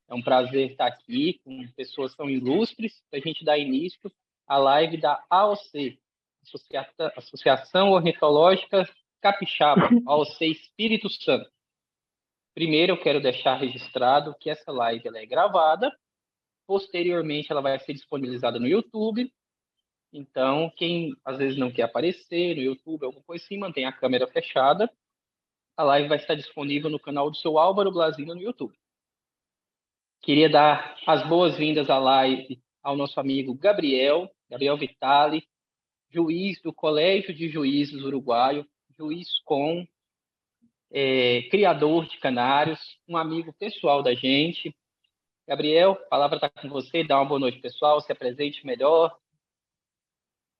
É um prazer estar aqui com pessoas tão ilustres para a gente dar início à live da AOC, Associação Ornitológica Capixaba, AOC Espírito Santo. Primeiro, eu quero deixar registrado que essa live ela é gravada, posteriormente ela vai ser disponibilizada no YouTube. Então, quem às vezes não quer aparecer no YouTube, alguma coisa assim, mantém a câmera fechada. A live vai estar disponível no canal do seu Álvaro Blazino no YouTube. Queria dar as boas-vindas à live ao nosso amigo Gabriel Vitali, juiz do Colégio de Juízes Uruguaio, juiz criador de canários, um amigo pessoal da gente. Gabriel, a palavra está com você, dá uma boa noite, pessoal, se apresente melhor.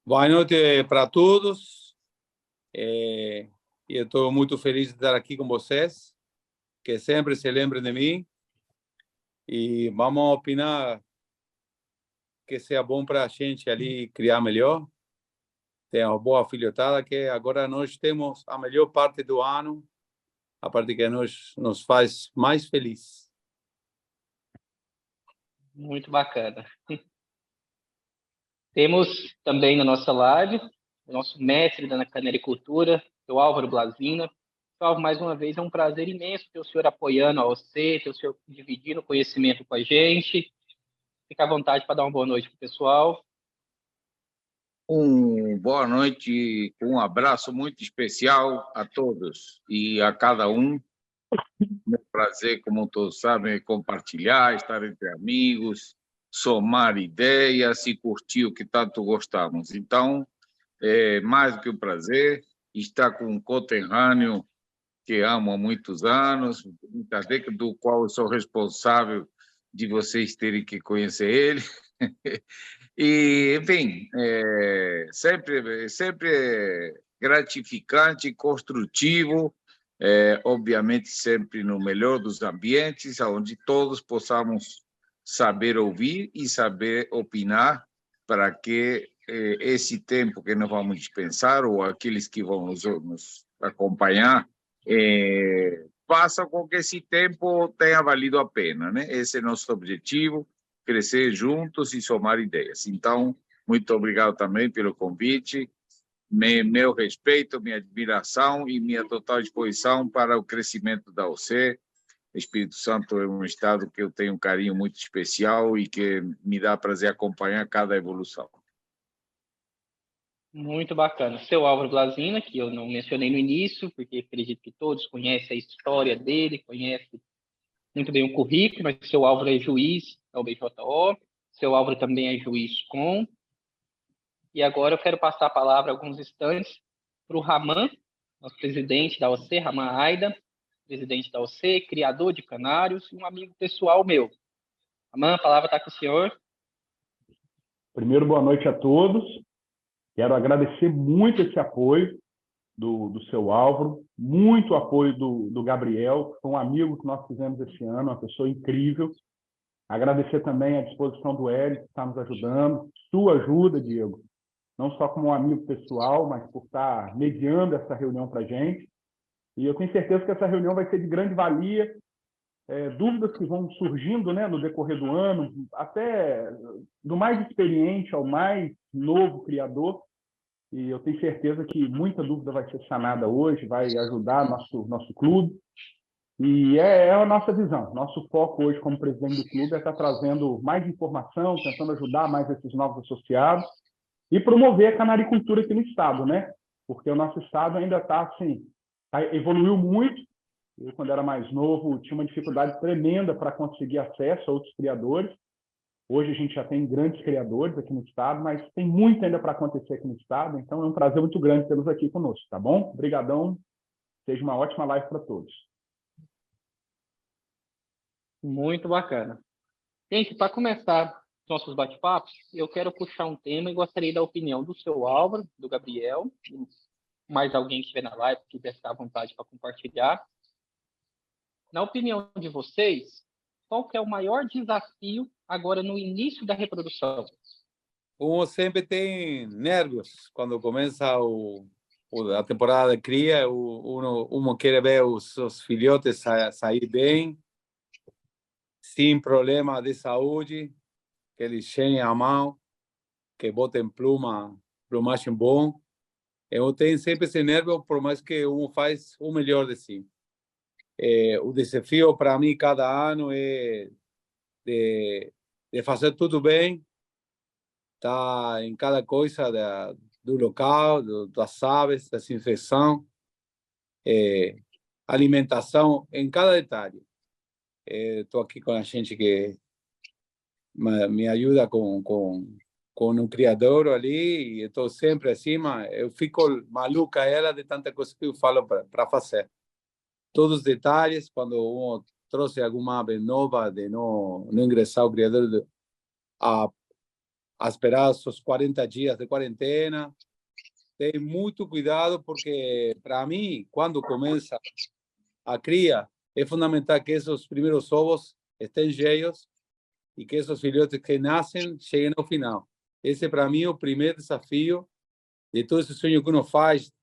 Boa noite para todos. Eu estou muito feliz de estar aqui com vocês, que sempre se lembrem de mim. E vamos opinar que seja bom para a gente ali criar melhor. Tem uma boa filhotada que agora nós temos a melhor parte do ano, a parte que nos faz mais feliz. Muito bacana. Temos também na nossa live o nosso mestre da canericultura, o Álvaro Blazina. Álvaro, mais uma vez, é um prazer imenso ter o senhor apoiando a você, ter o senhor dividindo o conhecimento com a gente. Fique à vontade para dar uma boa noite para o pessoal. Boa noite, um abraço muito especial a todos e a cada um. É um prazer, como todos sabem, compartilhar, estar entre amigos, somar ideias e curtir o que tanto gostamos. Então, é mais do que um prazer estar com um conterrâneo que amo há muitos anos, muitas décadas, do qual eu sou responsável de vocês terem que conhecer ele. E, enfim, sempre gratificante, construtivo, obviamente sempre no melhor dos ambientes, onde todos possamos saber ouvir e saber opinar, para que esse tempo que nós vamos dispensar, ou aqueles que vão nos acompanhar, façam com que esse tempo tenha valido a pena, né? Esse é nosso objetivo, crescer juntos e somar ideias. Então, muito obrigado também pelo convite, meu respeito, minha admiração e minha total disposição para o crescimento da OC. Espírito Santo é um estado que eu tenho um carinho muito especial e que me dá prazer acompanhar cada evolução. Muito bacana. Seu Álvaro Blazina, que eu não mencionei no início, porque acredito que todos conhecem a história dele, conhecem muito bem o currículo, mas seu Álvaro é juiz da UBJO, seu Álvaro também é juiz com. E agora eu quero passar a palavra alguns instantes para o Raman, nosso presidente da OC, Raman Aida, presidente da OC, criador de canários e um amigo pessoal meu. Raman, a palavra está com o senhor. Primeiro, boa noite a todos. Quero agradecer muito esse apoio do seu Álvaro, muito apoio do Gabriel, que foi um amigo que nós fizemos esse ano, uma pessoa incrível. Agradecer também a disposição do Hélio, que está nos ajudando, sua ajuda, Diego, não só como um amigo pessoal, mas por estar mediando essa reunião para a gente. E eu tenho certeza que essa reunião vai ser de grande valia. Dúvidas que vão surgindo, né, no decorrer do ano, até do mais experiente ao mais novo criador. E eu tenho certeza que muita dúvida vai ser sanada hoje, vai ajudar nosso clube. E é a nossa visão. Nosso foco hoje, como presidente do clube, é estar trazendo mais informação, tentando ajudar mais esses novos associados e promover a canaricultura aqui no estado, né? Porque o nosso estado ainda está assim, evoluiu muito. Eu, quando era mais novo, tinha uma dificuldade tremenda para conseguir acesso a outros criadores. Hoje a gente já tem grandes criadores aqui no estado, mas tem muito ainda para acontecer aqui no estado, então é um prazer muito grande tê-los aqui conosco, tá bom? Obrigadão, seja uma ótima live para todos. Muito bacana. Gente, para começar nossos bate-papos, eu quero puxar um tema e gostaria da opinião do seu Álvaro, do Gabriel, mais alguém que estiver na live, que quiser ficar à vontade para compartilhar. Na opinião de vocês, qual que é o maior desafio agora no início da reprodução? Como sempre tem nervios quando começa a temporada de cria, um quer ver os seus filhotes sair bem. sem problema de saúde, que eles cheiem a mão, que botem plumagem bom. Eu tenho sempre esse nervo, por mais que um faz o melhor de si. O desafio para mim cada ano é de fazer tudo bem, tá em cada coisa do local, das aves, da desinfecção, alimentação, em cada detalhe. Estou aqui com a gente que me ajuda com um criador ali, e estou sempre acima. Eu fico maluca ela de tanta coisa que eu falo para fazer. Todos os detalhes, quando um trouxe alguma ave nova, de não ingressar o criador a esperar os 40 dias de quarentena. Tem muito cuidado, porque para mim, quando começa a cria, é fundamental que esses primeiros ovos estejam cheios e que esses filhotes que nascem cheguem ao final. Esse, para mim, é o primeiro desafio de todo esse sonho que uno faz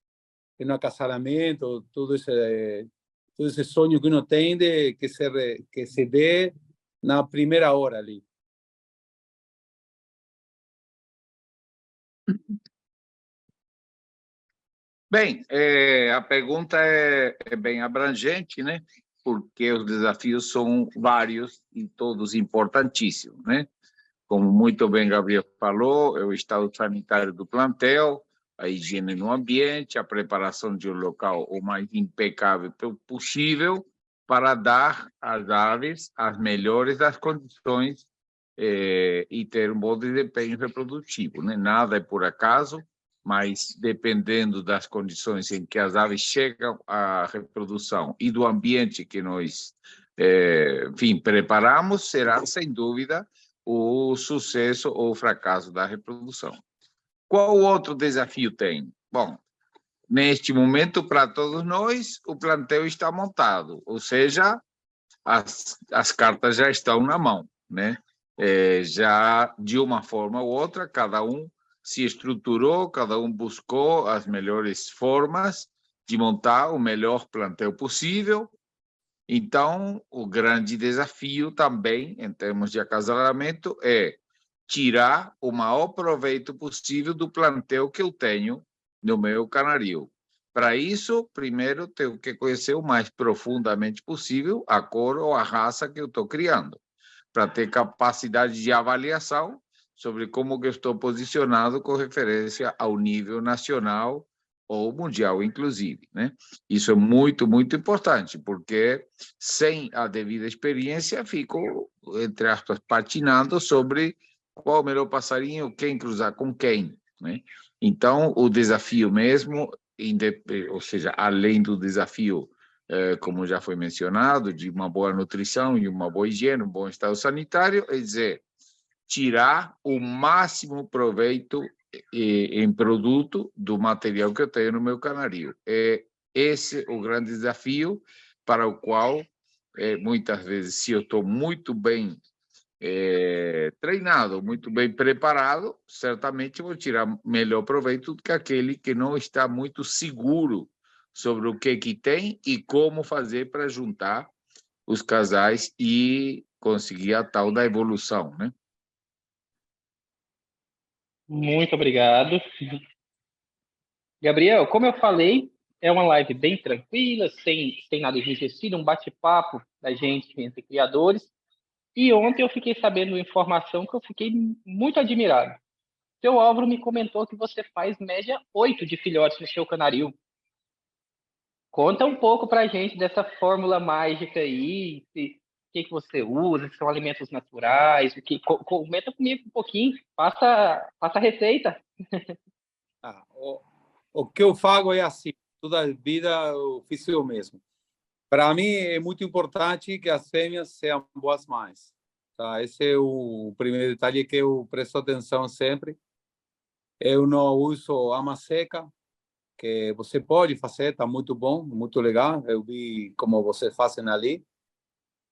no acasalamento, todo esse sonho que uno tem de que se dê na primeira hora ali. Bem, a pergunta é bem abrangente, né? Porque os desafios são vários e todos importantíssimos, né? Como muito bem Gabriel falou, é o estado sanitário do plantel, a higiene no ambiente, a preparação de um local o mais impecável possível para dar às aves as melhores das condições e ter um bom desempenho reprodutivo, né? Nada é por acaso, mas dependendo das condições em que as aves chegam à reprodução e do ambiente que nós, enfim, preparamos, será, sem dúvida, o sucesso ou o fracasso da reprodução. Qual outro desafio tem? Bom, neste momento, para todos nós, o plantel está montado, ou seja, as cartas já estão na mão, né? Já de uma forma ou outra, cada um se estruturou, cada um buscou as melhores formas de montar o melhor plantel possível. Então, o grande desafio também, em termos de acasalamento, é tirar o maior proveito possível do plantel que eu tenho no meu canarinho. Para isso, primeiro, tenho que conhecer o mais profundamente possível a cor ou a raça que eu estou criando, para ter capacidade de avaliação sobre como que eu estou posicionado com referência ao nível nacional ou mundial, inclusive, né? Isso é muito, muito importante, porque sem a devida experiência, fico, entre aspas, patinando sobre qual o melhor passarinho, quem cruzar com quem, né? Então, o desafio mesmo, ou seja, além do desafio, como já foi mencionado, de uma boa nutrição e uma boa higiene, um bom estado sanitário, é dizer, tirar o máximo proveito em produto do material que eu tenho no meu canarinho. É esse o grande desafio para o qual, muitas vezes, se eu estou muito bem treinado, muito bem preparado, certamente vou tirar melhor proveito do que aquele que não está muito seguro sobre o que tem e como fazer para juntar os casais e conseguir a tal da evolução, né? Muito obrigado. Gabriel, como eu falei, é uma live bem tranquila, sem nada enrijecido, um bate-papo da gente entre criadores. E ontem eu fiquei sabendo uma informação que eu fiquei muito admirado. Seu Álvaro me comentou que você faz média 8 de filhotes no seu canaril. Conta um pouco pra gente dessa fórmula mágica aí, o que você usa, se são alimentos naturais, comenta comigo um pouquinho, passa a receita. O que eu faço é assim, toda a vida eu fiz eu mesmo. Para mim é muito importante que as fêmeas sejam boas mães. Tá? Esse é o primeiro detalhe que eu presto atenção sempre. Eu não uso ama seca, que você pode fazer, está muito bom, muito legal. Eu vi como vocês fazem ali.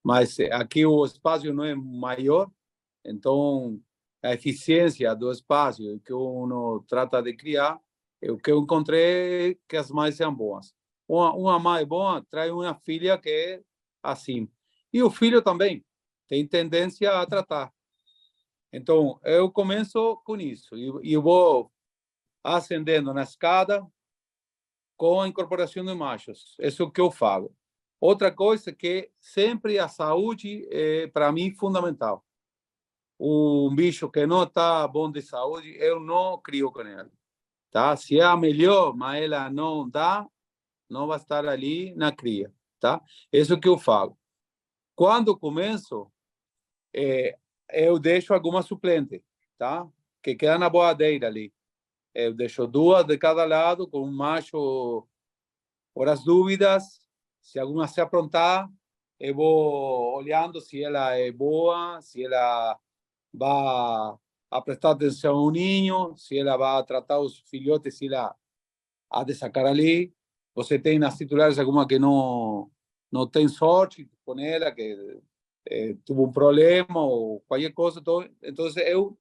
Mas aqui o espaço não é maior, então a eficiência do espaço que uno trata de criar, o que eu encontrei é que as mães sejam boas. Uma mãe boa traz uma filha que é assim. E o filho também. tem tendência a tratar. Então, eu começo com isso e vou ascendendo na escada com a incorporação de machos. Isso é o que eu falo. Outra coisa é que sempre a saúde é, para mim, fundamental. Um bicho que não está bom de saúde, eu não crio com ele. Tá? Se é a melhor, mas ela não dá, não vai estar ali na cria. Tá? Isso é o que eu falo. Quando começo, eu deixo alguma suplente, tá? Que queda na boadeira ali. Eu deixo 2 de cada lado, com um macho por as dúvidas. Se alguma se aprontar, eu vou olhando se ela é boa, se ela vai a prestar atenção ao ninho, se ela vai tratar os filhotes, se ela há de sacar ali. Você tem nas titulares alguma que não tem sorte com ela, que teve um problema ou qualquer coisa. Então eu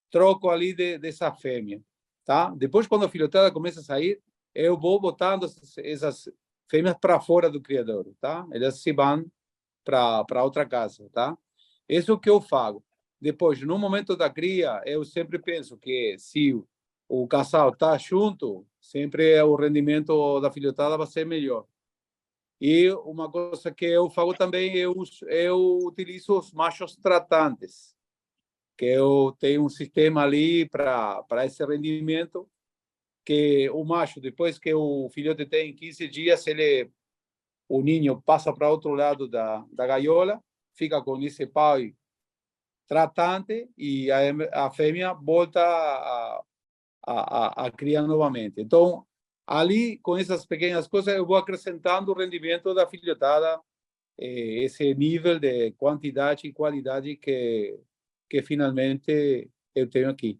troco ali dessa fêmea, tá? Depois, quando a filhotada começa a sair, eu vou botando essas fêmeas para fora do criador, tá? Elas se vão para outra casa, tá? Isso é o que eu faço. Depois, no momento da cria, eu sempre penso que se o casal está junto, sempre o rendimento da filhotada vai ser melhor. E uma coisa que eu faço também, eu utilizo os machos tratantes, que eu tenho um sistema ali para esse rendimento, que o macho, depois que o filhote tem 15 dias, o ninho passa para outro lado da gaiola, fica com esse pai tratante e a fêmea volta a criar novamente. Então, ali, com essas pequenas coisas, eu vou acrescentando o rendimento da filhotada, esse nível de quantidade e qualidade que finalmente eu tenho aqui.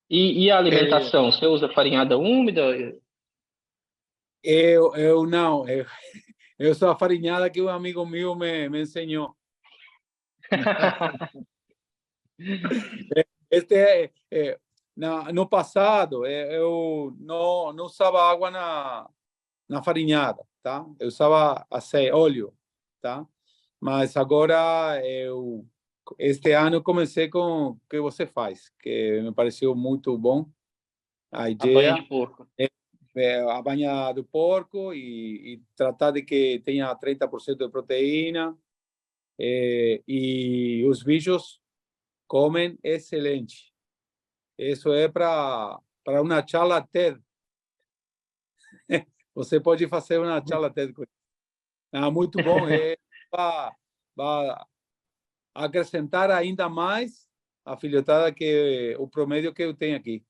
E a alimentação? Você usa farinhada úmida? Eu não, eu sou a farinhada que um amigo meu me ensinou. No passado, eu não usava água na farinhada, tá? Eu usava óleo, tá? Mas agora, este ano, eu comecei com o que você faz, que me pareceu muito bom a A banha ideia. de porco. A banha do porco e tratar de que tenha 30% de proteína. E os bichos comem excelente. Isso é para uma charla TED. Você pode fazer uma charla TED com isso. Muito bom. Vai acrescentar ainda mais a filhotada que o promédio que eu tenho aqui.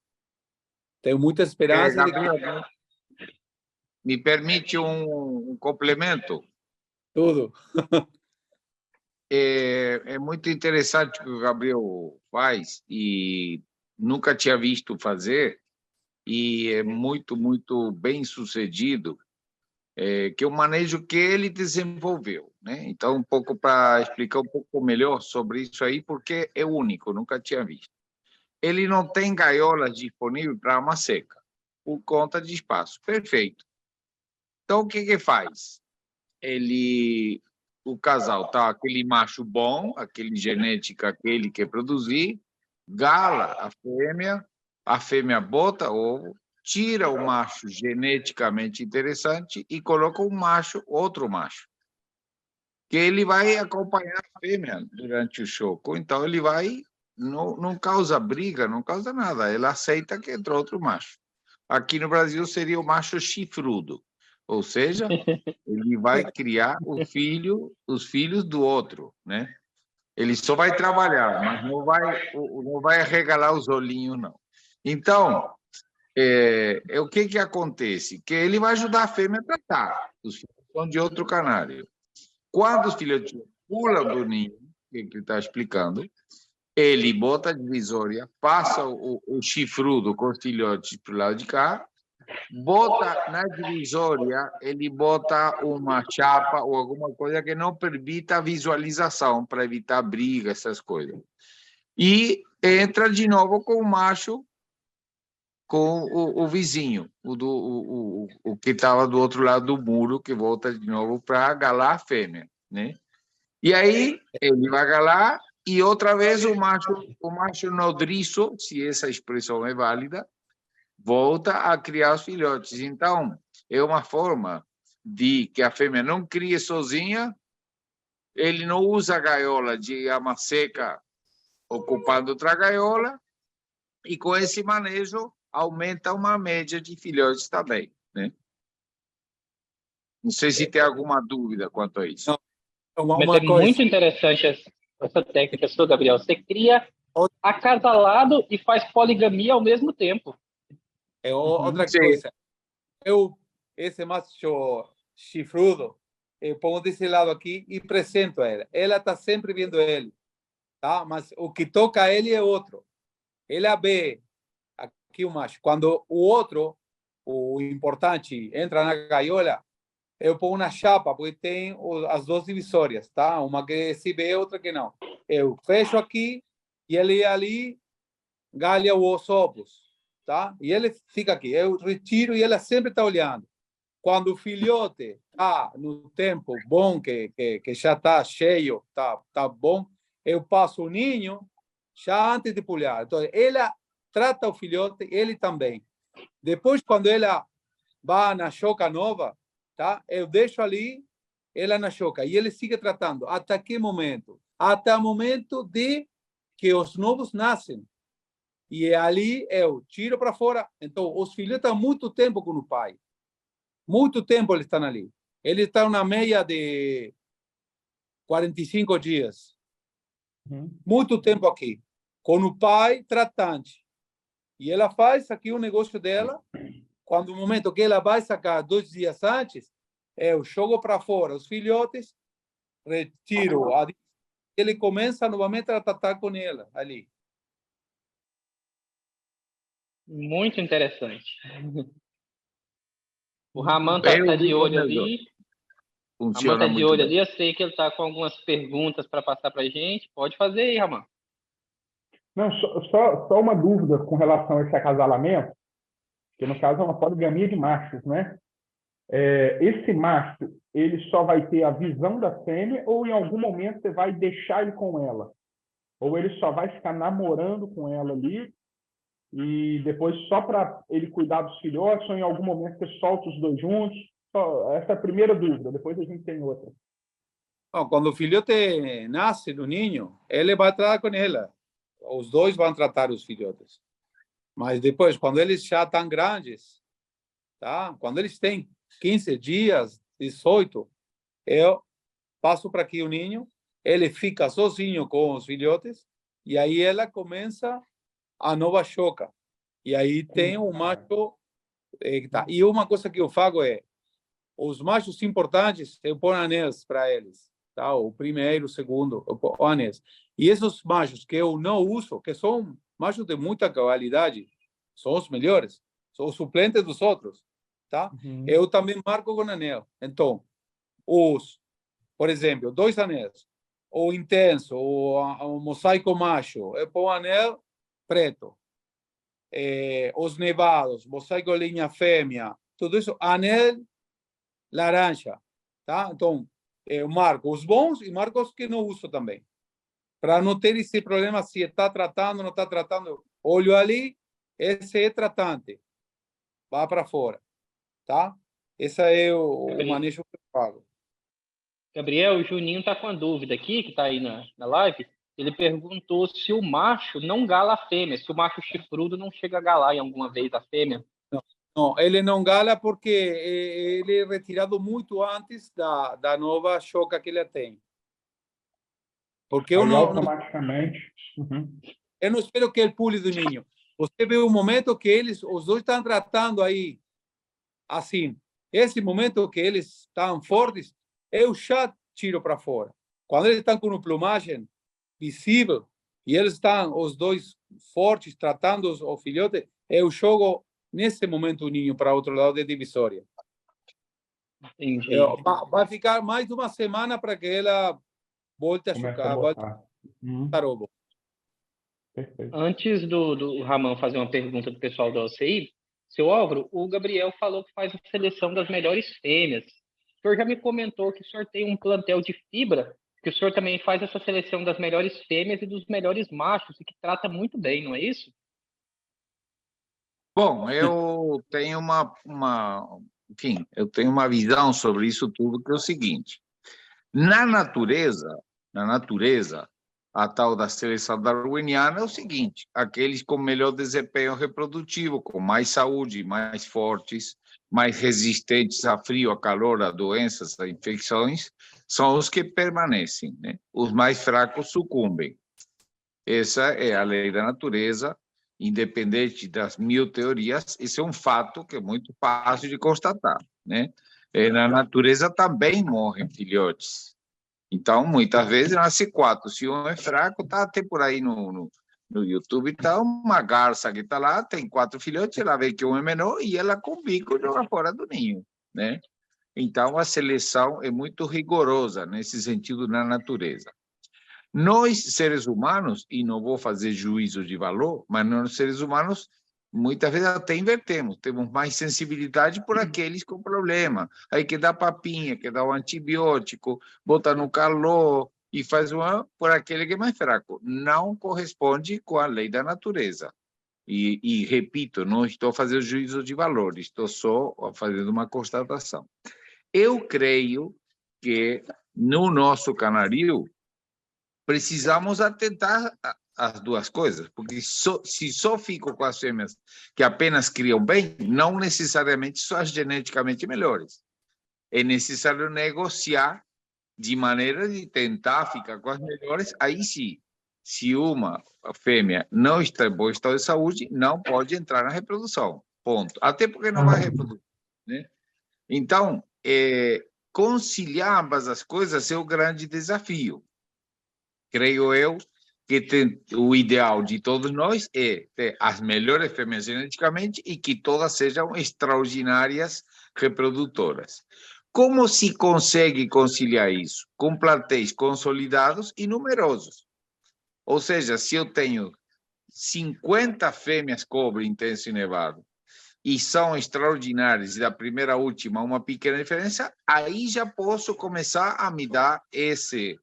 Tenho muita esperança de Gabriel, me permite um complemento? tudo. É muito interessante o que o Gabriel faz e nunca tinha visto fazer, e é muito, muito bem sucedido, que é o manejo que ele desenvolveu, né? Então, um pouco para explicar um pouco melhor sobre isso aí, porque é único, nunca tinha visto. Ele não tem gaiolas disponíveis para uma seca, por conta de espaço. Perfeito. Então, o que faz? O casal tá aquele macho bom, aquele genética, aquele que produzir, gala a fêmea bota ovo, tira o macho geneticamente interessante e coloca um macho, outro macho, que ele vai acompanhar a fêmea durante o choco. Então ele vai, não causa briga, não causa nada, ela aceita que entrou outro macho. Aqui no Brasil seria o macho chifrudo, ou seja, ele vai criar os filhos do outro, né? Ele só vai trabalhar, mas não vai arregalar os olhinhos, não. Então, o que acontece? Que ele vai ajudar a fêmea a tratar. Os filhos são de outro canário. Quando os filhotes pulam do ninho, que ele está explicando, ele bota a divisória, passa o chifrudo com os filhotes para o lado de cá, bota na divisória, ele bota uma chapa ou alguma coisa que não permita a visualização, para evitar briga, essas coisas. E entra de novo com o macho, com o vizinho, o que estava do outro lado do muro, que volta de novo para galar a fêmea, né? E aí ele vai lá e outra vez o macho nodriço, se essa expressão é válida, volta a criar os filhotes. Então, é uma forma de que a fêmea não crie sozinha, ele não usa a gaiola de ama seca ocupando outra gaiola, e com esse manejo aumenta uma média de filhotes também, né? Não sei se tem alguma dúvida quanto a isso. Mas Uma é coisa. muito interessante essa técnica sua, Gabriel. Você cria acasalado e faz poligamia ao mesmo tempo. Outra Sim. coisa. Esse macho chifrudo, eu pongo desse lado aqui e apresento a ela. Ela está sempre vendo ele, tá? Mas o que toca a ele é outro. Ela vê aqui o macho. Quando o outro, o importante, entra na gaiola, eu ponho uma chapa, porque tem as duas divisórias, tá? Uma que se vê, outra que não. Eu fecho aqui e ele ali galha os ovos, tá? E ele fica aqui. Eu retiro e ela sempre está olhando. Quando o filhote está no tempo bom, que já está cheio, tá bom, eu passo o ninho já antes de pular. Então, ela trata o filhote, ele também. Depois, quando ela vai na choca nova, tá? Eu deixo ali ela na choca e ele sigue tratando. Até que momento? Até o momento de que os novos nascem. E ali eu tiro para fora. Então, os filhotes estão muito tempo com o pai. Muito tempo eles estão ali. Eles estão na meia de 45 dias. Muito tempo aqui. Com o pai tratante. E ela faz aqui o negócio dela. Quando o momento que ela vai sacar 2 dias antes, eu jogo para fora os filhotes, retiro. Ele começa novamente a tratar com ela ali. Muito interessante. O Raman tá de olho ali. Funciona Raman tá de muito olho bem. ali. Eu sei que ele tá com algumas perguntas para passar para a gente. Pode fazer aí, Raman. Não, só uma dúvida com relação a esse acasalamento, que no caso é uma poligamia de machos, né? Esse macho, ele só vai ter a visão da fêmea ou em algum momento você vai deixar ele com ela? Ou ele só vai ficar namorando com ela ali e depois só para ele cuidar dos filhotes ou em algum momento você solta os dois juntos? Essa é a primeira dúvida, depois a gente tem outra. Bom, quando o filhote nasce do ninho, ele vai tratar com ela. Os dois vão tratar os filhotes. Mas depois, quando eles já estão grandes, tá? Quando eles têm 15 dias, 18, eu passo para aqui o ninho, ele fica sozinho com os filhotes, e aí ela começa a nova choca. E aí tem o macho. Tá. E uma coisa que eu faço é, os machos importantes, eu ponho anéis para eles. Tá? O primeiro, o segundo, eu ponho anéis. E esses machos que eu não uso, que são machos de muita qualidade, são os melhores, são os suplentes dos outros. Tá? Eu também marco com anel. Então, por exemplo, 2 anéis, o intenso, o mosaico macho, eu ponho anel preto. Os nevados, mosaico linha fêmea, tudo isso, anel laranja, tá? Então, eu marco os bons e marco os que não uso também, para não ter esse problema se está tratando ou não está tratando. Olho ali, esse é tratante, vá para fora, tá? Esse é o manejo que eu falo. Gabriel, o Juninho tá com uma dúvida aqui, que tá aí na live. Ele perguntou se o macho não gala a fêmea, se o macho chifrudo não chega a galar em alguma vez a fêmea. Não, ele não gala porque ele é retirado muito antes da nova choca que ele tem. Porque eu não automaticamente. eu não espero que ele pule do ninho. Você vê o momento que os dois estão tratando aí, assim. Esse momento que eles estão fortes, eu já tiro para fora. Quando eles estão com uma plumagem visível e eles estão os dois fortes tratando o filhote, eu jogo nesse momento o ninho para outro lado da divisória. Entendi. Vai ficar mais de uma semana para que ela volte a chocar, volte a tarobo. Antes do Ramon fazer uma pergunta do pessoal do OCI, seu Álvaro, o Gabriel falou que faz a seleção das melhores fêmeas. O senhor já me comentou que o senhor tem um plantel de fibra que o senhor também faz essa seleção das melhores fêmeas e dos melhores machos, e que trata muito bem, não é isso? Bom, eu tenho enfim, eu tenho uma visão sobre isso tudo, que é o seguinte: na natureza, a tal da seleção darwiniana é o seguinte: aqueles com melhor desempenho reprodutivo, com mais saúde, mais fortes, mais resistentes a frio, a calor, a doenças, a infecções, são os que permanecem, né? Os mais fracos sucumbem. Essa é a lei da natureza, independente das mil teorias. Isso é um fato que é muito fácil de constatar, né? Na natureza também morrem filhotes. Então, muitas vezes, nasce 4. Se um é fraco, está até por aí no YouTube, está uma garça que está lá, tem 4 filhotes, ela vê que um é menor e ela com o bico joga fora do ninho, né? Então, a seleção é muito rigorosa nesse sentido na natureza. Nós, seres humanos, e não vou fazer juízo de valor, mas nós, seres humanos, muitas vezes até invertemos, temos mais sensibilidade por aqueles com problema. Aí que dá papinha, que dá o antibiótico, bota no calor e faz por aquele que é mais fraco. Não corresponde com a lei da natureza. E repito, não estou fazendo juízo de valor, estou só fazendo uma constatação. Eu creio que no nosso canarinho precisamos atentar as duas coisas, porque se só fico com as fêmeas que apenas criam bem, não necessariamente são as geneticamente melhores. É necessário negociar de maneira de tentar ficar com as melhores. Aí sim, se uma fêmea não está em bom estado de saúde, não pode entrar na reprodução. Ponto. Até porque não vai reproduzir, né? Então, conciliar ambas as coisas é o grande desafio. Creio eu que o ideal de todos nós é ter as melhores fêmeas geneticamente e que todas sejam extraordinárias reprodutoras. Como se consegue conciliar isso? Com plantéis consolidados e numerosos. Ou seja, se eu tenho 50 fêmeas cobre intenso e nevado e são extraordinárias, e da primeira à última uma pequena diferença, aí já posso começar a me dar esse,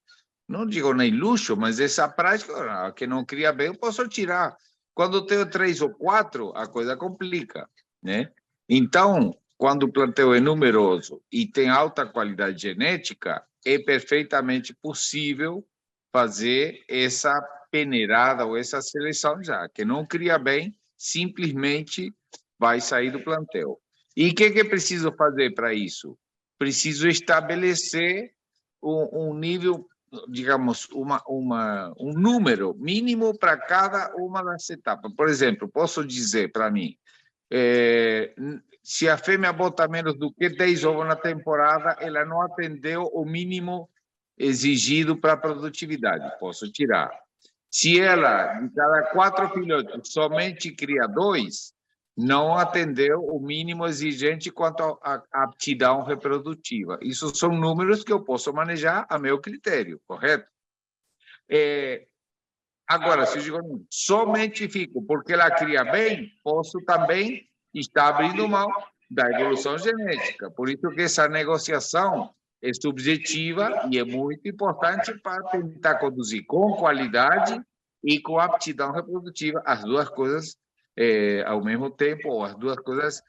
não digo nem luxo, mas essa prática que não cria bem, eu posso tirar. Quando eu tenho 3 ou 4, a coisa complica, né? Então, quando o plantel é numeroso e tem alta qualidade genética, é perfeitamente possível fazer essa peneirada ou essa seleção já. Que não cria bem, simplesmente vai sair do plantel. E o que é preciso fazer para isso? Preciso estabelecer um nível, digamos, um número mínimo para cada uma das etapas. Por exemplo, posso dizer para mim, se a fêmea bota menos do que 10 ovos na temporada, ela não atendeu o mínimo exigido para a produtividade. Posso tirar. Se ela, de cada 4 filhotes, somente cria 2, não atendeu o mínimo exigente quanto à aptidão reprodutiva. Isso são números que eu posso manejar a meu critério, correto? Agora, se eu digo somente fico porque ela cria bem, posso também estar abrindo mão da evolução genética. Por isso que essa negociação é subjetiva e é muito importante para tentar conduzir com qualidade e com aptidão reprodutiva as duas coisas ao mesmo tempo, ou as duas coisas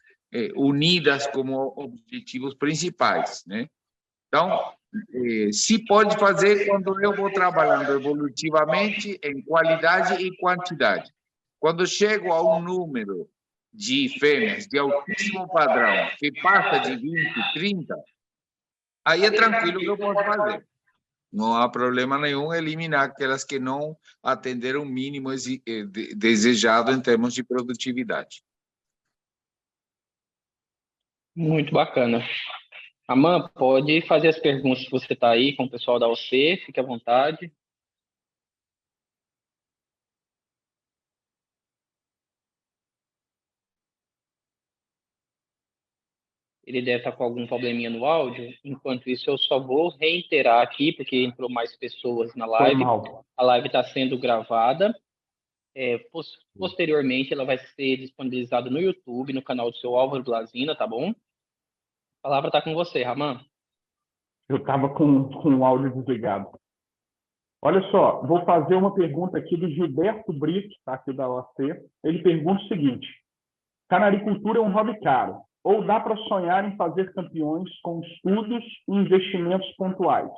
unidas como objetivos principais, né? Então, se pode fazer quando eu vou trabalhando evolutivamente em qualidade e quantidade. Quando chego a um número de fêmeas de altíssimo padrão, que passa de 20, 30, aí é tranquilo que eu posso fazer. Não há problema nenhum eliminar aquelas que não atenderam o mínimo desejado em termos de produtividade. Muito bacana. Amã, pode fazer as perguntas se você está aí com o pessoal da OC, fique à vontade. Ele deve estar com algum probleminha no áudio. Enquanto isso, eu só vou reiterar aqui, porque entrou mais pessoas na live. A live está sendo gravada. Posteriormente, ela vai ser disponibilizada no YouTube, no canal do seu Álvaro Blazina, tá bom? A palavra está com você, Ramã. Eu estava com o áudio desligado. Olha só, vou fazer uma pergunta aqui do Gilberto Brito, tá aqui da OAC. Ele pergunta o seguinte: canaricultura é um hobby caro, ou dá para sonhar em fazer campeões com estudos e investimentos pontuais?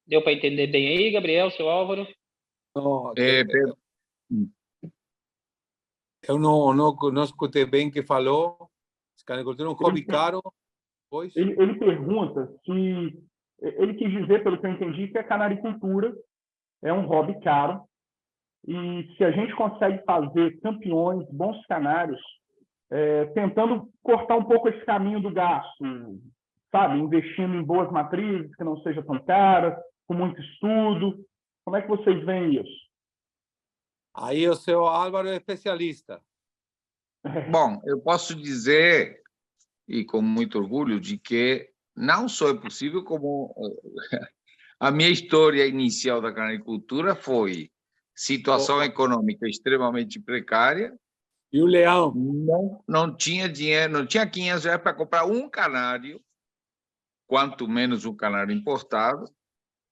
Deu para entender bem aí, Gabriel, seu Álvaro? Não, Pedro, eu não escutei bem o que falou. Canicultura é um hobby caro, pois? Ele pergunta se... Ele quis dizer, pelo que eu entendi, que a canaricultura é um hobby caro e se a gente consegue fazer campeões, bons canários, tentando cortar um pouco esse caminho do gasto, sabe? Investindo em boas matrizes, que não seja tão caras, com muito estudo. Como é que vocês veem isso? Aí o seu Álvaro é especialista. bom, eu posso dizer, e com muito orgulho, de que não só é possível, como a minha história inicial da canicultura foi situação econômica extremamente precária. E o leão? Não tinha dinheiro, não tinha 500 reais para comprar um canário, quanto menos um canário importado.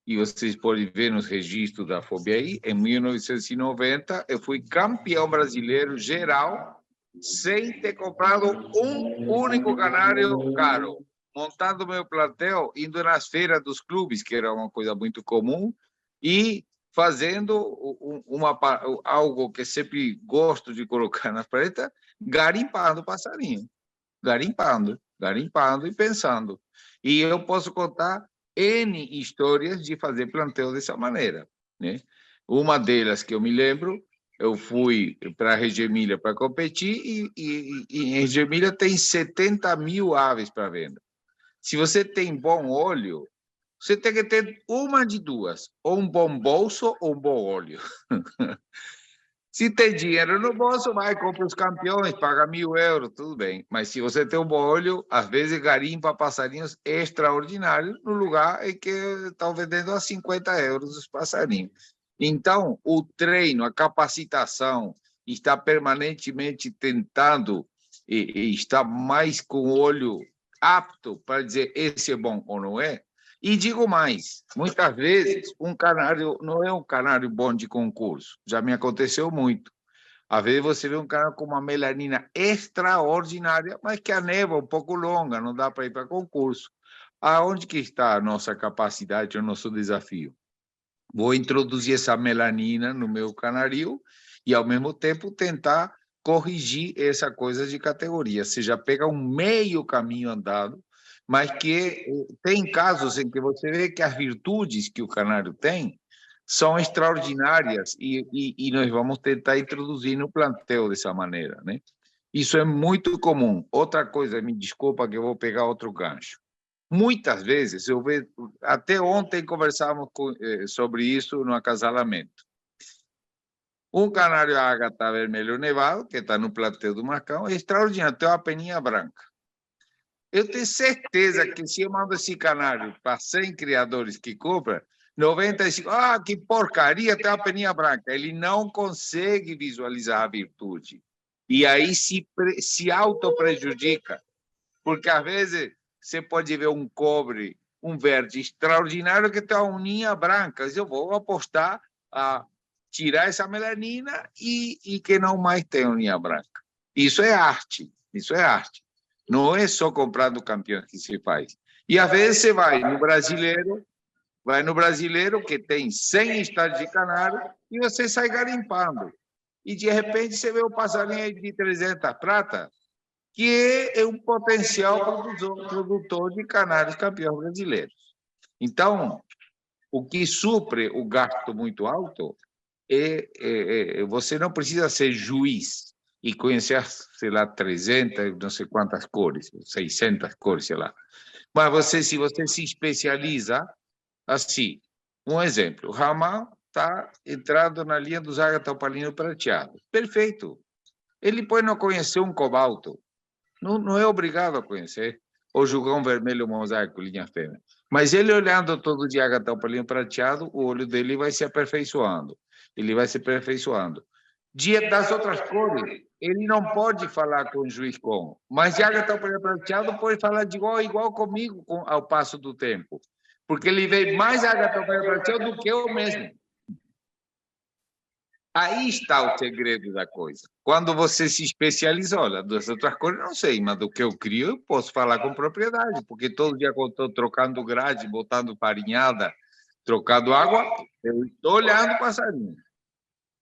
E vocês podem ver nos registros da FOBEI, em 1990, eu fui campeão brasileiro geral, sem ter comprado um único canário caro. Montando meu plantel, indo nas feiras dos clubes, que era uma coisa muito comum, e fazendo algo que sempre gosto de colocar na preta, garimpando passarinho. Garimpando e pensando. E eu posso contar N histórias de fazer plantel dessa maneira, né? Uma delas que eu me lembro, eu fui para a Reggio Emília para competir e em Reggio Emília tem 70 mil aves para venda. Se você tem bom olho, você tem que ter uma de duas, ou um bom bolso ou um bom olho. Se tem dinheiro no bolso, vai, compra os campeões, paga 1.000 euros, tudo bem. Mas se você tem um bom olho, às vezes garimpa passarinhos extraordinários no lugar em que estão vendendo a 50 euros os passarinhos. Então, o treino, a capacitação, está permanentemente tentando e está mais com o olho apto para dizer esse é bom ou não é. E digo mais, muitas vezes um canário não é um canário bom de concurso. Já me aconteceu muito. Às vezes você vê um canário com uma melanina extraordinária, mas que a névoa é um pouco longa, não dá para ir para concurso. Aonde que está a nossa capacidade, o nosso desafio? Vou introduzir essa melanina no meu canario e, ao mesmo tempo, tentar corrigir essa coisa de categoria. Você já pega um meio caminho andado, mas que tem casos em que você vê que as virtudes que o canário tem são extraordinárias e nós vamos tentar introduzir no plantel dessa maneira, né? Isso é muito comum. Outra coisa, me desculpa que eu vou pegar outro gancho. Muitas vezes, eu vejo, até ontem conversávamos sobre isso no acasalamento. Um canário ágata vermelho nevado, que está no plantel do Marcão, é extraordinário, tem uma peninha branca. Eu tenho certeza que se eu mando esse canário para 100 criadores que compram, 95, que porcaria, tem uma peninha branca. Ele não consegue visualizar a virtude. E aí se auto-prejudica. Porque, às vezes, você pode ver um cobre, um verde extraordinário que tem uma uninha branca. Eu vou apostar a tirar essa melanina e que não mais tem uninha branca. Isso é arte. Isso é arte. Não é só comprando campeões que se faz. E, às vezes, você vai no brasileiro que tem 100 estádios de canário e você sai garimpando. E, de repente, você vê o passarinho de 300 prata, que é um potencial produtor de canários campeões brasileiros. Então, o que supre o gasto muito alto você não precisa ser juiz e conhecer, sei lá, 300, não sei quantas cores, 600 cores, sei lá. Mas se você se especializa, assim, um exemplo, o Ramal está entrando na linha dos ágata opalino prateado. Perfeito. Ele pode não conhecer um cobalto, não é obrigado a conhecer, ou jugão vermelho mosaico, linha fêmea. Mas ele olhando todo dia ágata opalinho prateado, o olho dele vai se aperfeiçoando. Ele vai se aperfeiçoando. Das outras cores, ele não pode falar com o juiz como, mas de ágata opalinho prateado pode falar de igual a igual comigo ao passo do tempo. porque ele vê mais agatomerização do que eu mesmo. Aí está o segredo da coisa. Quando você se especializa, olha, das outras coisas não sei, mas do que eu crio eu posso falar com propriedade, porque todo dia que eu estou trocando grade, botando farinhada, trocando água, eu estou olhando o passarinho.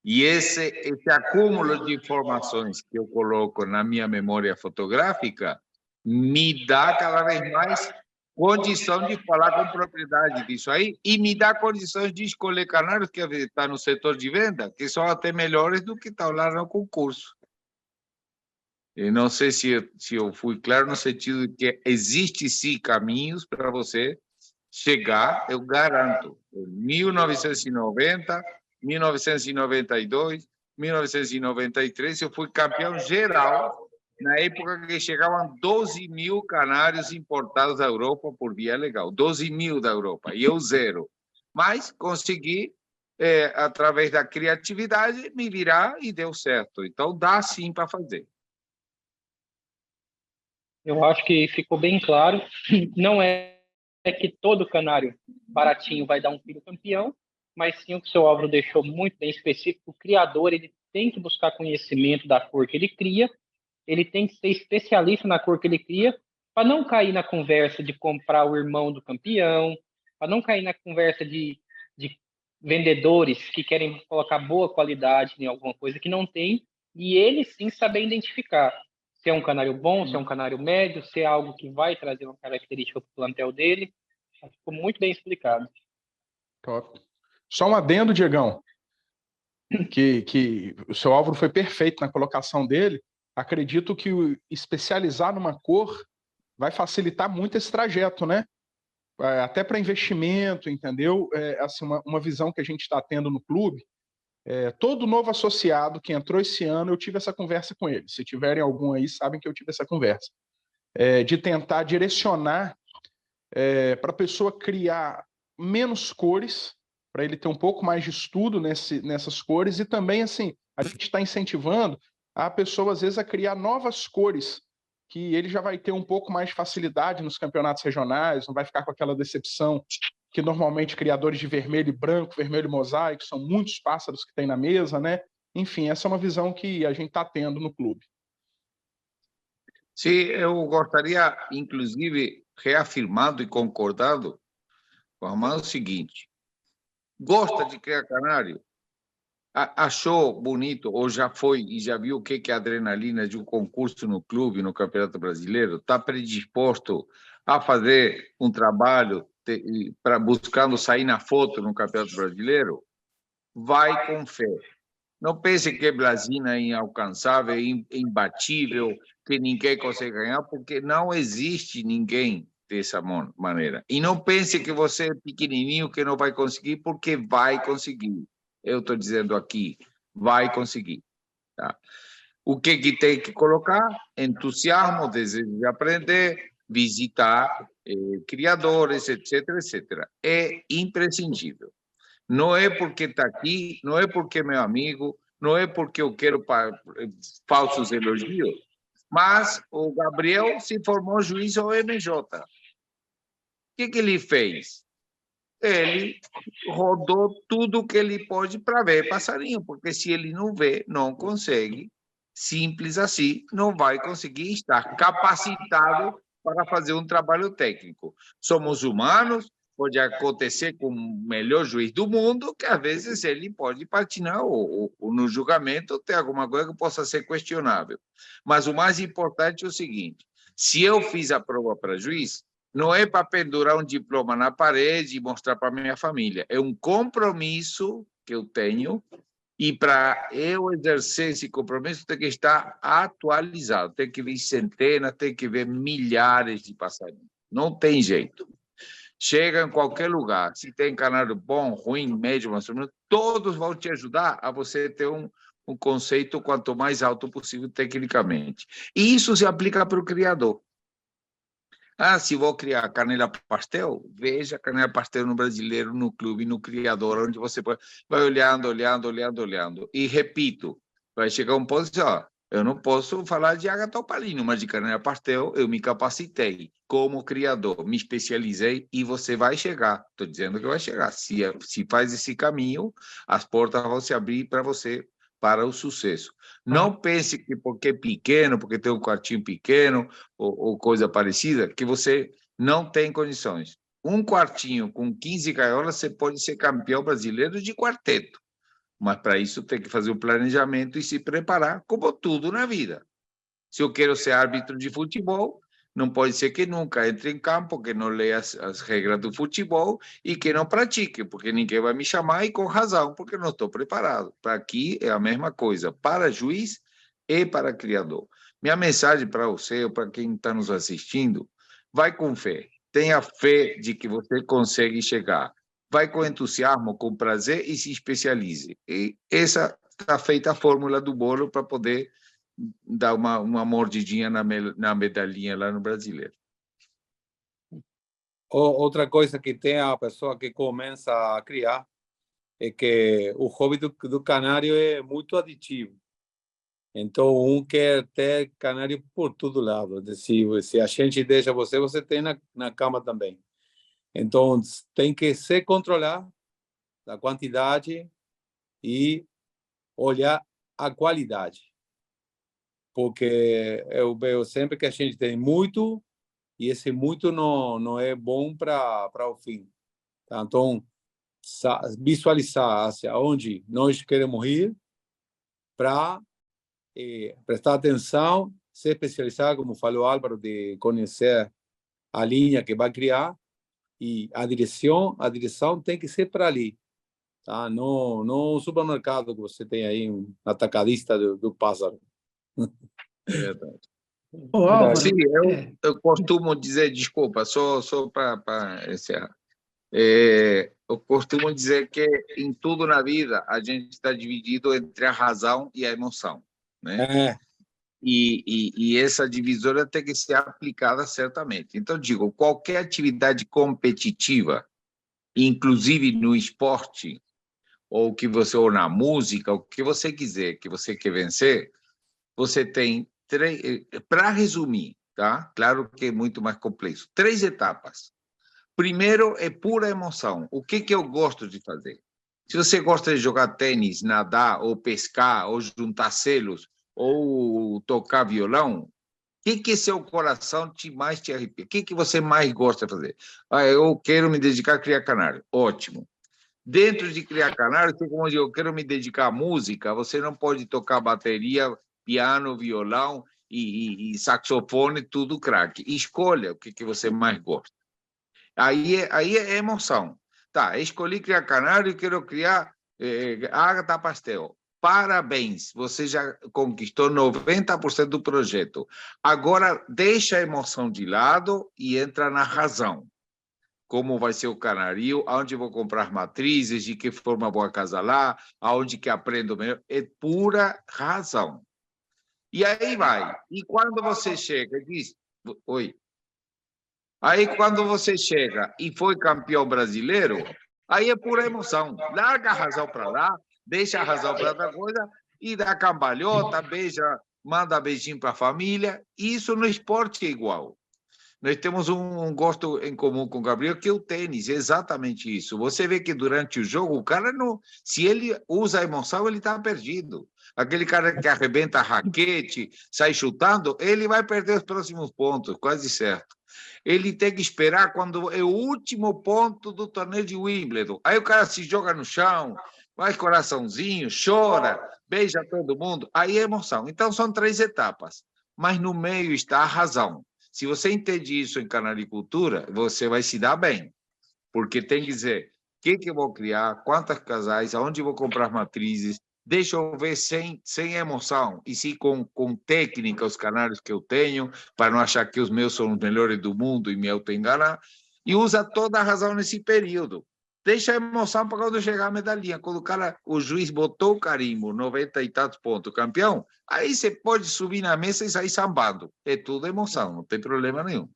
E esse acúmulo de informações que eu coloco na minha memória fotográfica me dá cada vez mais condição de falar com propriedade disso aí e me dá condições de escolher canários que está no setor de venda, que são até melhores do que estão lá no concurso. E não sei se eu fui claro no sentido de que existe sim caminhos para você chegar, eu garanto, em 1990, 1992, 1993, eu fui campeão geral, na época que chegavam 12 mil canários importados da Europa por via legal, 12 mil da Europa, e eu zero. Mas consegui, através da criatividade, me virar e deu certo. Então, dá sim para fazer. Eu acho que ficou bem claro. Não é que todo canário baratinho vai dar um filho campeão, mas sim o que o seu Álvaro deixou muito bem específico. O criador ele tem que buscar conhecimento da cor que ele cria, ele tem que ser especialista na cor que ele cria, para não cair na conversa de comprar o irmão do campeão, para não cair na conversa de vendedores que querem colocar boa qualidade em alguma coisa que não tem, e ele sim saber identificar se é um canário bom, se é um canário médio, se é algo que vai trazer uma característica para o plantel dele. Ficou muito bem explicado. Top. Só um adendo, Diegão, que o seu Álvaro foi perfeito na colocação dele. Acredito que especializar numa cor vai facilitar muito esse trajeto, né? Até para investimento, entendeu? Assim, uma visão que a gente está tendo no clube. Todo novo associado que entrou esse ano, eu tive essa conversa com ele. Se tiverem algum aí, sabem que eu tive essa conversa. De tentar direcionar para a pessoa criar menos cores, para ele ter um pouco mais de estudo nessas cores, e também, assim, a gente está incentivando a pessoa, às vezes, a criar novas cores, que ele já vai ter um pouco mais de facilidade nos campeonatos regionais, não vai ficar com aquela decepção que normalmente criadores de vermelho e branco, vermelho e mosaico, são muitos pássaros que tem na mesa, né? Enfim, essa é uma visão que a gente está tendo no clube. Sim, eu gostaria, inclusive, reafirmado e concordado com o seguinte: gosta de criar canário? Achou bonito, ou já foi e já viu o que é a adrenalina de um concurso no clube, no Campeonato Brasileiro? Está predisposto a fazer um trabalho buscando sair na foto no Campeonato Brasileiro? Vai com fé. Não pense que Blasina é inalcançável, imbatível, que ninguém consegue ganhar, porque não existe ninguém dessa maneira. E não pense que você é pequenininho, que não vai conseguir, porque vai conseguir. Eu estou dizendo aqui, vai conseguir. Tá? O que tem que colocar? Entusiasmo, desejo de aprender, visitar criadores, etc., etc. É imprescindível. Não é porque está aqui, não é porque é meu amigo, não é porque eu quero falsos elogios, mas o Gabriel se formou juiz OMJ. O que ele fez? Ele rodou tudo o que ele pode para ver passarinho, porque se ele não vê, não consegue, simples assim, não vai conseguir estar capacitado para fazer um trabalho técnico. Somos humanos, pode acontecer com o melhor juiz do mundo, que às vezes ele pode patinar ou no julgamento ter alguma coisa que possa ser questionável. Mas o mais importante é o seguinte: se eu fiz a prova para juiz, não é para pendurar um diploma na parede e mostrar para minha família. É um compromisso que eu tenho, e para eu exercer esse compromisso tem que estar atualizado. Tem que ver centenas, tem que ver milhares de passarinhos. Não tem jeito. Chega em qualquer lugar. Se tem canário bom, ruim, médio, mais ou menos, todos vão te ajudar a você ter um conceito quanto mais alto possível tecnicamente. E isso se aplica para o criador. Se vou criar canela pastel, veja canela pastel no brasileiro, no clube, no criador, onde você vai olhando. E repito, vai chegar um ponto assim, Eu não posso falar de Ágata Opalino, mas de Carneiro Pastel eu me capacitei como criador, me especializei e você vai chegar. Estou dizendo que vai chegar. Se faz esse caminho, as portas vão se abrir para você para o sucesso. Não pense que porque é pequeno, porque tem um quartinho pequeno ou coisa parecida, que você não tem condições. Um quartinho com 15 gaiolas, você pode ser campeão brasileiro de quarteto. Mas para isso tem que fazer o planejamento e se preparar, como tudo na vida. Se eu quero ser árbitro de futebol, não pode ser que nunca entre em campo, que não leia as regras do futebol e que não pratique, porque ninguém vai me chamar e com razão, porque não estou preparado. Para aqui é a mesma coisa, para juiz e para criador. Minha mensagem para você, ou para quem está nos assistindo, vai com fé. Tenha fé de que você consegue chegar. Vai com entusiasmo, com prazer e se especialize. E essa está feita a fórmula do bolo para poder dar uma mordidinha na medalhinha lá no Brasileiro. Outra coisa que tem a pessoa que começa a criar é que o hobby do canário é muito aditivo. Então, quer ter canário por todo lado. Se a gente deixa você tem na cama também. Então, tem que se controlar a quantidade e olhar a qualidade. Porque eu vejo sempre que a gente tem muito e esse muito não é bom para o fim. Tá? Então, visualizar hacia onde nós queremos ir para prestar atenção, se especializar, como falou Álvaro, de conhecer a linha que vai criar e a direção tem que ser para ali. Tá? Não um supermercado que você tem aí, um atacadista do pássaro. É verdade. Ô, Álvaro, Sim, eu costumo dizer, desculpa, só para encerrar. Eu costumo dizer que em tudo na vida a gente está dividido entre a razão e a emoção, né? E essa divisória tem que ser aplicada certamente. Então, digo, qualquer atividade competitiva, inclusive no esporte, ou na música, o que você quiser, que você quer vencer, você tem para resumir, tá? Claro que é muito mais complexo. 3 etapas. Primeiro é pura emoção. O que eu gosto de fazer? Se você gosta de jogar tênis, nadar, ou pescar, ou juntar selos, ou tocar violão, o que seu coração mais te arrepia? O que você mais gosta de fazer? Eu quero me dedicar a criar canário. Ótimo. Dentro de criar canário, como eu quero me dedicar à música, você não pode tocar bateria, piano, violão e saxofone, tudo craque. Escolha o que você mais gosta. Aí é emoção. Tá, escolhi criar canário e quero criar Ágata Pastel. Parabéns, você já conquistou 90% do projeto. Agora, deixa a emoção de lado e entra na razão. Como vai ser o canário, aonde vou comprar matrizes, de que forma vou acasalar, aonde que aprendo melhor. É pura razão. E aí vai. E quando você chega e diz... Oi. Aí, quando você chega e foi campeão brasileiro, aí é pura emoção. Larga a razão para lá, deixa a razão para outra coisa e dá cambalhota, beija, manda beijinho para a família. Isso no esporte é igual. Nós temos um gosto em comum com o Gabriel, que é o tênis, é exatamente isso. Você vê que durante o jogo, o cara não... Se ele usa a emoção, ele está perdido. Aquele cara que arrebenta a raquete, sai chutando, ele vai perder os próximos pontos, quase certo. Ele tem que esperar quando é o último ponto do torneio de Wimbledon. Aí o cara se joga no chão, faz coraçãozinho, chora, beija todo mundo. Aí é emoção. Então, são 3 etapas. Mas no meio está a razão. Se você entende isso em canaricultura, você vai se dar bem. Porque tem que dizer o que eu vou criar, quantos casais, aonde eu vou comprar matrizes. Deixa eu ver sem emoção, e sim com técnica os canários que eu tenho, para não achar que os meus são os melhores do mundo e me auto-enganar. E usa toda a razão nesse período. Deixa a emoção para quando chegar a medalhinha. Quando o juiz botou o carimbo, 90 e tantos pontos, campeão, aí você pode subir na mesa e sair sambando. É tudo emoção, não tem problema nenhum.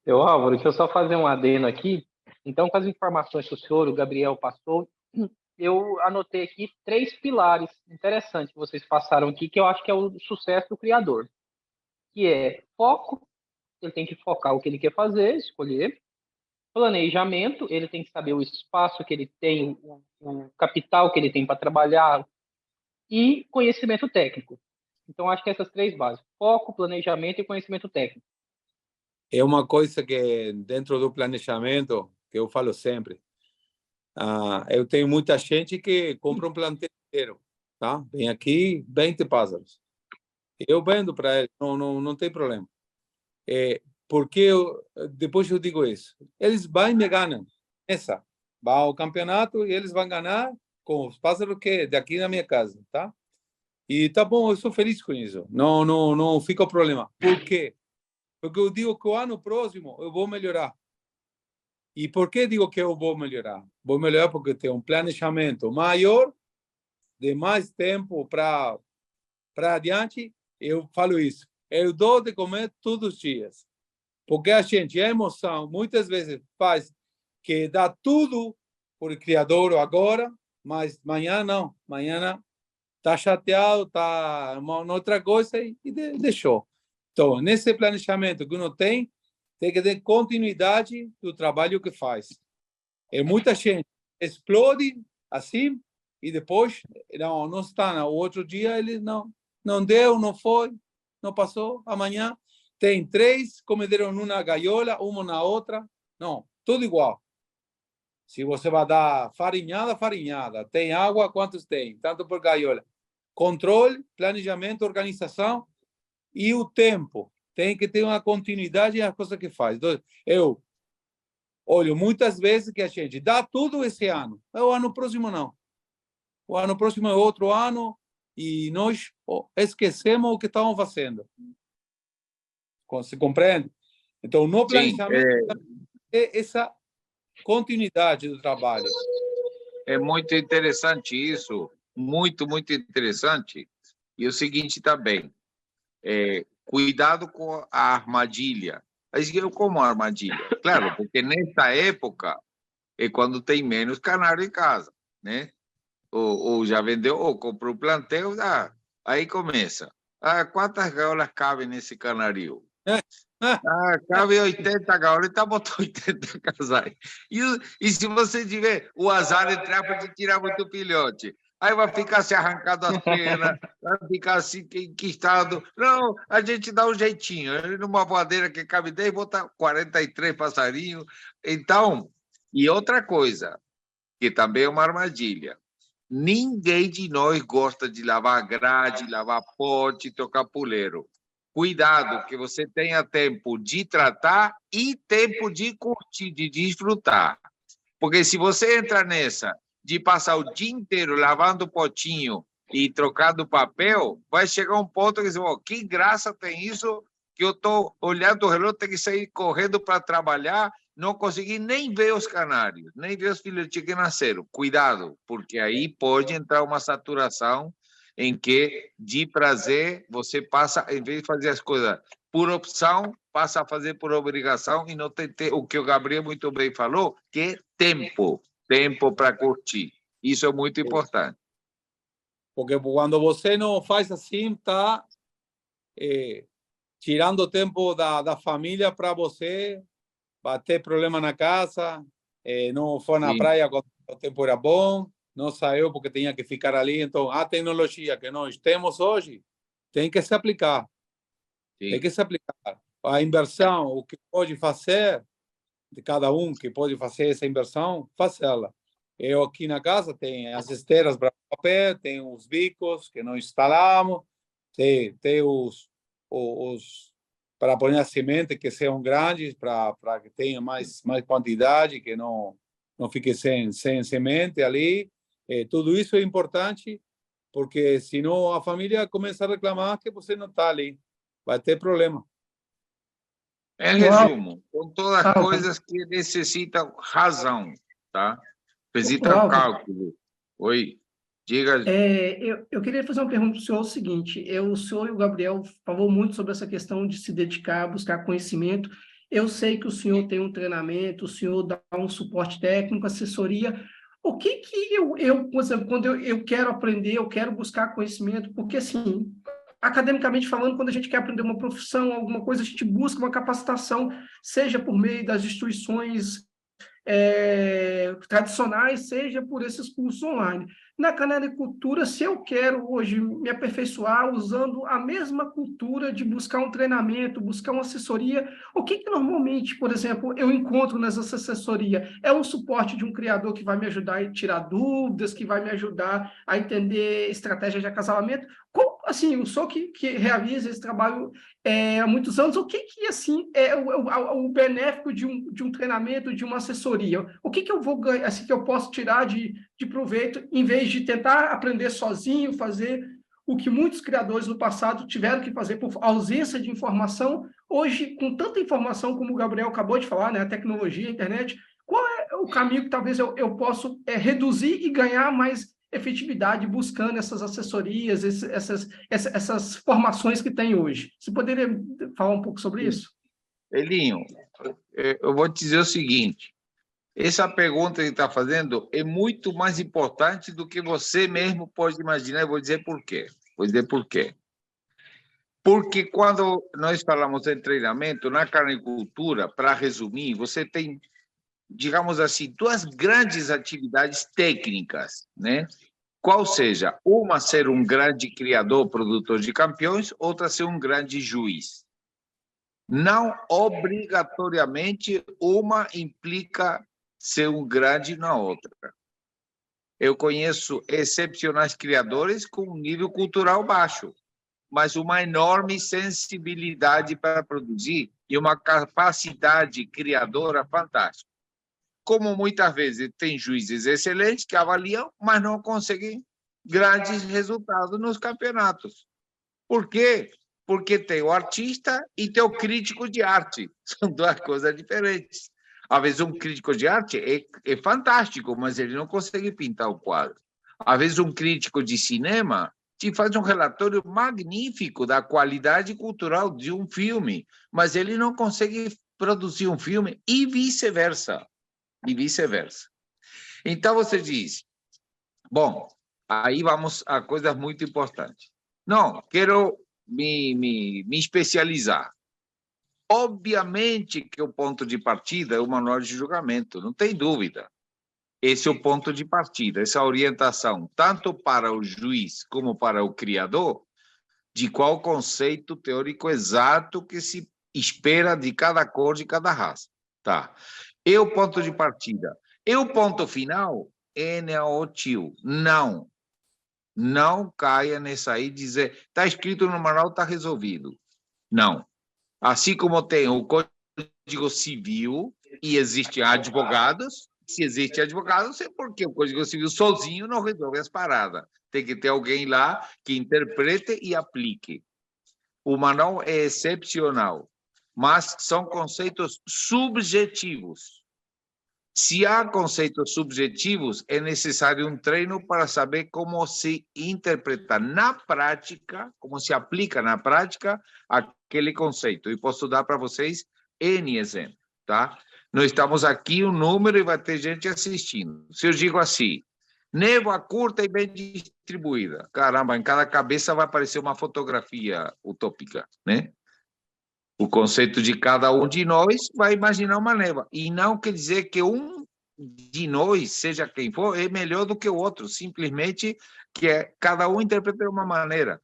Álvaro, deixa eu só fazer um adendo aqui. Então, com as informações que o Gabriel passou, eu anotei aqui 3 pilares interessantes que vocês passaram aqui, que eu acho que é o sucesso do criador, que é foco, ele tem que focar o que ele quer fazer, escolher. Planejamento, ele tem que saber o espaço que ele tem, o capital que ele tem para trabalhar, e conhecimento técnico. Então, acho que essas 3 bases: foco, planejamento e conhecimento técnico. É uma coisa que, dentro do planejamento, que eu falo sempre, eu tenho muita gente que compra um plantel inteiro, tá? Vem aqui, 20 pássaros. Eu vendo para eles, não tem problema. Porque depois eu digo isso. Eles vão e me ganham. Vai ao campeonato e eles vão ganhar com os pássaros que daqui na minha casa, tá? E tá bom, eu sou feliz com isso. Não fica o problema. Por quê? Porque eu digo que o ano próximo eu vou melhorar. E por que digo que eu vou melhorar? Vou melhorar porque tenho um planejamento maior, de mais tempo para adiante. Eu falo isso. Eu dou de comer todos os dias. Porque a emoção, muitas vezes faz que dá tudo por criador agora, mas amanhã não. Amanhã está chateado, está em outra coisa e deixou. Então, nesse planejamento que uno tem que ter continuidade do trabalho que faz. Muita gente explode assim e depois não está. No outro dia ele não deu, não foi, não passou. Amanhã tem 3, comeram numa gaiola, uma na outra. Não, tudo igual. Se você vai dar farinhada. Tem água, quantos tem? Tanto por gaiola. Controle, planejamento, organização e o tempo. Tem que ter uma continuidade nas coisas que faz. Então, eu olho muitas vezes que a gente dá tudo esse ano. O ano próximo não. O ano próximo é outro ano e nós esquecemos o que estamos fazendo. Se compreende? Então, no planejamento, é essa continuidade do trabalho. É muito interessante isso, muito, muito interessante. E o seguinte também, cuidado com a armadilha. Mas eu como armadilha? Claro, porque nessa época é quando tem menos canário em casa, né? Ou já vendeu, ou comprou o plantel, aí começa. Quantas gaiolas cabem nesse canarinho? Cabe 80 gaiolas, então botou 80 casais. E se você tiver o azar entrar para te tirar muito filhote? Aí vai ficar se arrancado as penas, vai ficar assim enquistado. Não, a gente dá um jeitinho. Numa voadeira que cabe 10, bota 43 passarinhos. Então, e outra coisa, que também é uma armadilha. Ninguém de nós gosta de lavar grade, lavar pote, tocar puleiro. Cuidado, que você tenha tempo de tratar e tempo de curtir, de desfrutar. Porque se você entra nessa de passar o dia inteiro lavando o potinho e trocando papel, vai chegar um ponto que você fala, que graça tem isso, que eu estou olhando o relógio, tenho que sair correndo para trabalhar, não consegui nem ver os canários, nem ver os filhotinhos que nasceram. Cuidado, porque aí pode entrar uma saturação em que, de prazer, você passa, em vez de fazer as coisas por opção, passa a fazer por obrigação e não tem o que o Gabriel muito bem falou, que é tempo para curtir. Isso é muito importante. Porque quando você não faz assim, está tirando tempo da família para você, vai ter problema na casa, não foi na praia quando o tempo era bom, não saiu porque tinha que ficar ali. Então, a tecnologia que nós temos hoje tem que se aplicar. Sim. Tem que se aplicar. A inversão, o que pode fazer, de cada um que pode fazer essa inversão, fazê-la. Eu aqui na casa tenho as esteiras para papel, tem os bicos que nós instalamos, tem os para pôr a semente que sejam grandes, para que tenha mais quantidade, que não fique sem semente ali. Tudo isso é importante, porque senão a família começa a reclamar que você não está ali. Vai ter problema. Em resumo, são todas coisas que necessitam razão, tá? Necessitam cálculo. Oi, diga. Eu queria fazer uma pergunta para o senhor, o seguinte, o senhor e o Gabriel falou muito sobre essa questão de se dedicar, buscar conhecimento. Eu sei que o senhor tem um treinamento, o senhor dá um suporte técnico, assessoria. O que por exemplo, quando eu quero aprender, eu quero buscar conhecimento, porque, assim, academicamente falando, quando a gente quer aprender uma profissão, alguma coisa, a gente busca uma capacitação, seja por meio das instituições tradicionais, seja por esses cursos online. Na canalicultura, se eu quero hoje me aperfeiçoar usando a mesma cultura de buscar um treinamento, buscar uma assessoria, o que normalmente, por exemplo, eu encontro nessa assessoria? É um suporte de um criador que vai me ajudar a tirar dúvidas, que vai me ajudar a entender estratégias de acasalamento? Como, assim, o senhor que realiza esse trabalho há muitos anos, o que assim, é o benéfico de um treinamento, de uma assessoria? O que eu vou ganhar, assim, que eu posso tirar de proveito, em vez de tentar aprender sozinho, fazer o que muitos criadores no passado tiveram que fazer por ausência de informação? Hoje, com tanta informação, como o Gabriel acabou de falar, né, a tecnologia, a internet, qual é o caminho que talvez eu possa reduzir e ganhar mais efetividade buscando essas assessorias, essas formações que tem hoje? Você poderia falar um pouco sobre isso? Elinho, eu vou te dizer o seguinte, essa pergunta que está fazendo é muito mais importante do que você mesmo pode imaginar. Eu vou dizer por quê. Porque quando nós falamos em treinamento, na carnicultura, para resumir, você tem, digamos assim, duas grandes atividades técnicas, né? Qual seja, uma ser um grande criador, produtor de campeões, outra ser um grande juiz. Não obrigatoriamente uma implica ser um grande na outra. Eu conheço excepcionais criadores com um nível cultural baixo, mas uma enorme sensibilidade para produzir e uma capacidade criadora fantástica. Como muitas vezes tem juízes excelentes que avaliam, mas não conseguem grandes resultados nos campeonatos. Por quê? Porque tem o artista e tem o crítico de arte. São duas coisas diferentes. Às vezes um crítico de arte é fantástico, mas ele não consegue pintar o quadro. Às vezes um crítico de cinema te faz um relatório magnífico da qualidade cultural de um filme, mas ele não consegue produzir um filme e vice-versa. Então você diz, bom, aí vamos a coisas muito importantes. Não, quero me especializar. Obviamente que o ponto de partida é o manual de julgamento, não tem dúvida. Esse é o ponto de partida, essa orientação, tanto para o juiz como para o criador, de qual conceito teórico exato que se espera de cada cor, de cada raça. Tá. E o ponto de partida. E o ponto final é o tio. Não caia nessa aí dizer, está escrito no manual, está resolvido. Não. Assim como tem o Código Civil e existem advogados, se existe advogado, é porque o Código Civil sozinho não resolve as paradas. Tem que ter alguém lá que interprete e aplique. O manual é excepcional, mas são conceitos subjetivos. Se há conceitos subjetivos, é necessário um treino para saber como se interpreta na prática, como se aplica na prática aquele conceito. E posso dar para vocês N exemplos, tá? Nós estamos aqui, um número, e vai ter gente assistindo. Se eu digo assim, névoa curta e bem distribuída, caramba, em cada cabeça vai aparecer uma fotografia utópica, né? O conceito de cada um de nós vai imaginar uma névoa. E não quer dizer que um de nós, seja quem for, é melhor do que o outro. Simplesmente que cada um interpreta de uma maneira.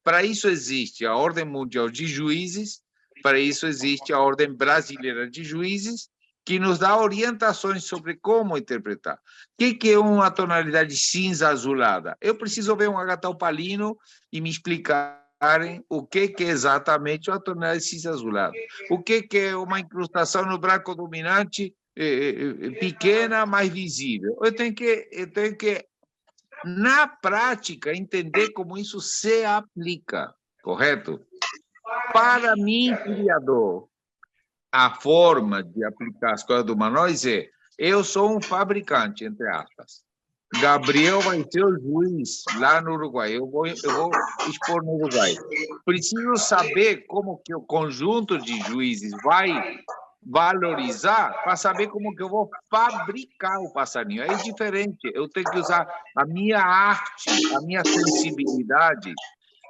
Para isso existe a Ordem Mundial de Juízes, para isso existe a Ordem Brasileira de Juízes, que nos dá orientações sobre como interpretar. O que é uma tonalidade cinza azulada? Eu preciso ver um agatalpalino e me explicar o que é exatamente uma tonalidade cinza azulada. O que é uma incrustação no branco dominante pequena, mais visível. Eu tenho que, na prática, entender como isso se aplica, correto? Para mim, criador, a forma de aplicar as coisas do manual é, eu sou um fabricante, entre aspas. Gabriel vai ser o juiz lá no Uruguai. Eu vou expor no Uruguai. Preciso saber como que o conjunto de juízes vai valorizar para saber como que eu vou fabricar o passarinho. É diferente. Eu tenho que usar a minha arte, a minha sensibilidade.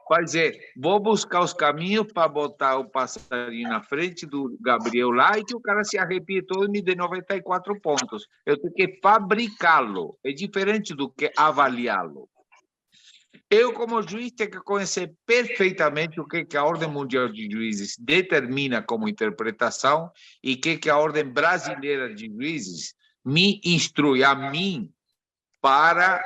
Vai dizer, vou buscar os caminhos para botar o passarinho na frente do Gabriel lá e que o cara se arrepie todo e me dê 94 pontos. Eu tenho que fabricá-lo. É diferente do que avaliá-lo. Eu, como juiz, tenho que conhecer perfeitamente o que a Ordem Mundial de Juízes determina como interpretação e o que a Ordem Brasileira de Juízes me instrui a mim para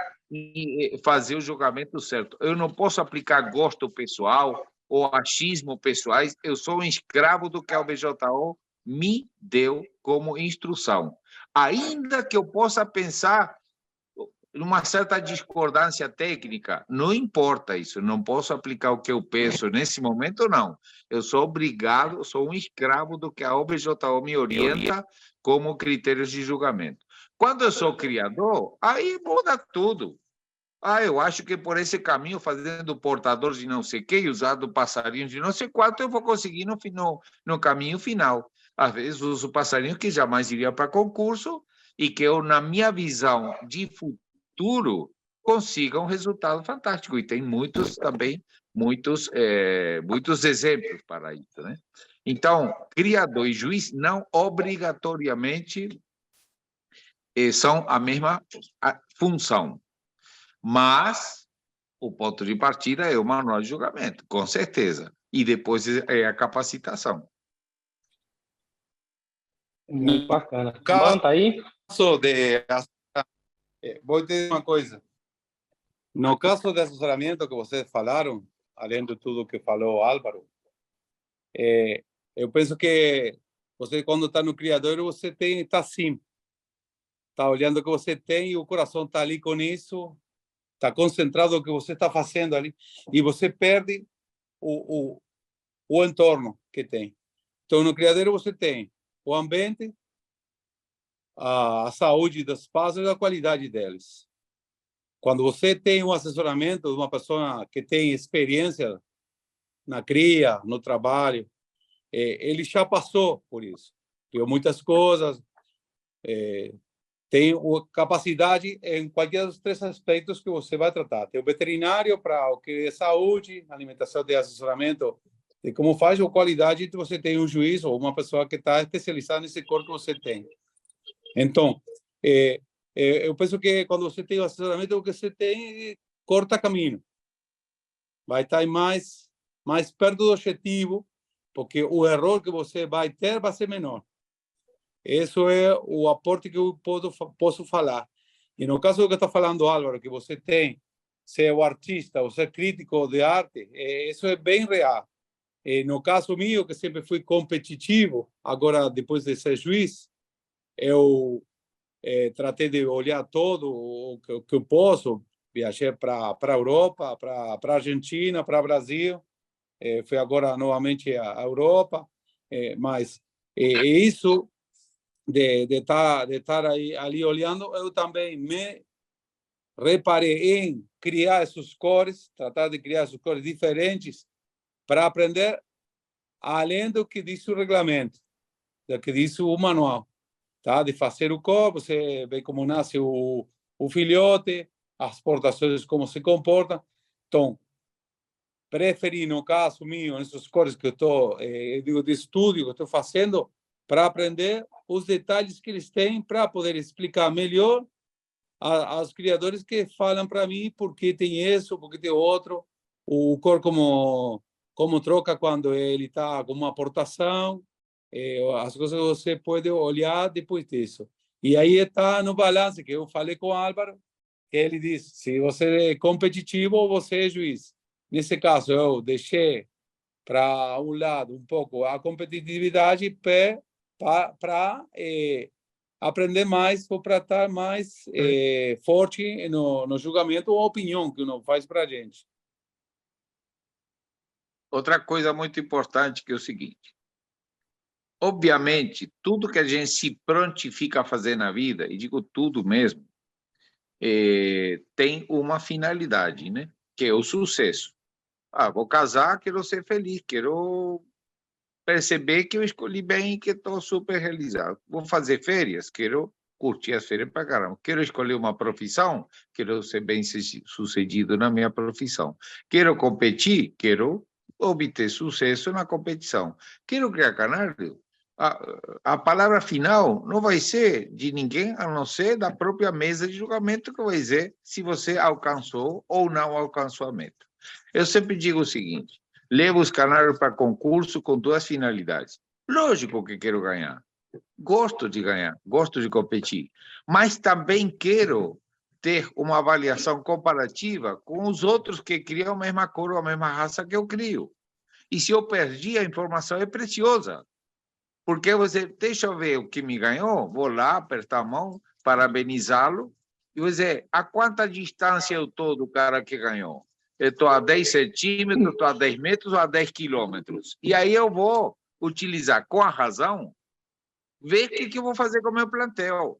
fazer o julgamento certo. Eu não posso aplicar gosto pessoal ou achismo pessoais. Eu sou um escravo do que a OBJO me deu como instrução. Ainda que eu possa pensar numa certa discordância técnica, não importa isso, não posso aplicar o que eu penso nesse momento, não. Eu sou obrigado, sou um escravo do que a OBJO me orienta como critérios de julgamento. Quando eu sou criador, aí muda tudo. Eu acho que por esse caminho, fazendo portador de não sei o quê, usando passarinho de não sei quanto, eu vou conseguir no caminho final. Às vezes uso passarinho que jamais iria para concurso e que eu, na minha visão de futuro, consiga um resultado fantástico. E tem muitos também, muitos exemplos para isso, né? Então, criador e juiz não obrigatoriamente são a mesma função, mas o ponto de partida é o manual de julgamento, com certeza, e depois é a capacitação. Muito bacana. Caso Bom, tá aí? Vou te dizer uma coisa. No caso de assessoramento que vocês falaram, além de tudo que falou Álvaro, eu penso que você, quando está no criador, você está assim, está olhando o que você tem e o coração está ali com isso, está concentrado no que você está fazendo ali e você perde o entorno que tem. Então, no criador você tem o ambiente, a saúde dos pássaros e a qualidade deles. Quando você tem um assessoramento de uma pessoa que tem experiência na cria, no trabalho, ele já passou por isso. Viu muitas coisas, tem capacidade em qualquer dos 3 aspectos que você vai tratar. Tem o veterinário para o que é saúde, alimentação, de assessoramento, de como faz, ou qualidade, você tem um juiz ou uma pessoa que está especializada nesse corpo que você tem. Então, eu penso que quando você tem o assessoramento, o que você tem corta caminho. Vai estar mais perto do objetivo, porque o erro que você vai ter vai ser menor. Esse é o aporte que eu posso falar. E no caso do que está falando Álvaro, que você tem, ser o artista ou ser crítico de arte, isso é bem real. E no caso meu, que sempre fui competitivo, agora depois de ser juiz, eu tratei de olhar todo o que eu posso. Viajei para a Europa, para a Argentina, para o Brasil. Fui agora novamente à Europa. Mas isso de estar ali olhando, eu também me reparei em criar essas cores, tratar de criar essas cores diferentes para aprender além do que diz o regulamento, do que diz o manual. Tá? De fazer o corpo, você vê como nasce o filhote, as exportações, como se comportam. Então, preferi, no caso meu, nessas cores que eu estou, de estúdio que eu estou fazendo, para aprender os detalhes que eles têm, para poder explicar melhor aos criadores que falam para mim por que tem isso, por que tem outro, o cor como troca quando ele está com uma aportação, as coisas você pode olhar depois disso. E aí está no balanço que eu falei com o Álvaro, que ele disse, se você é competitivo, você é juiz. Nesse caso, eu deixei para um lado um pouco a competitividade para aprender mais ou para estar mais forte no julgamento ou opinião que uno faz para a gente. Outra coisa muito importante que é o seguinte: obviamente, tudo que a gente se prontifica a fazer na vida, e digo tudo mesmo, tem uma finalidade, né? Que é o sucesso. Vou casar, quero ser feliz, quero perceber que eu escolhi bem e que estou super realizado. Vou fazer férias, quero curtir as férias para caramba. Quero escolher uma profissão, quero ser bem sucedido na minha profissão. Quero competir, quero obter sucesso na competição. Quero criar canário. A palavra final não vai ser de ninguém, a não ser da própria mesa de julgamento, que vai dizer se você alcançou ou não alcançou a meta. Eu sempre digo o seguinte: levo os canários para concurso com duas finalidades. Lógico que quero ganhar. Gosto de ganhar, gosto de competir. Mas também quero ter uma avaliação comparativa com os outros que criam a mesma cor ou a mesma raça que eu crio. E se eu perdi, a informação é preciosa. Porque você, deixa eu ver o que me ganhou, vou lá apertar a mão, parabenizá-lo, e vou dizer, a quanta distância eu estou do cara que ganhou? Eu estou a 10 centímetros, estou a 10 metros ou a 10 quilômetros? E aí eu vou utilizar com a razão, ver o que eu vou fazer com o meu plantel.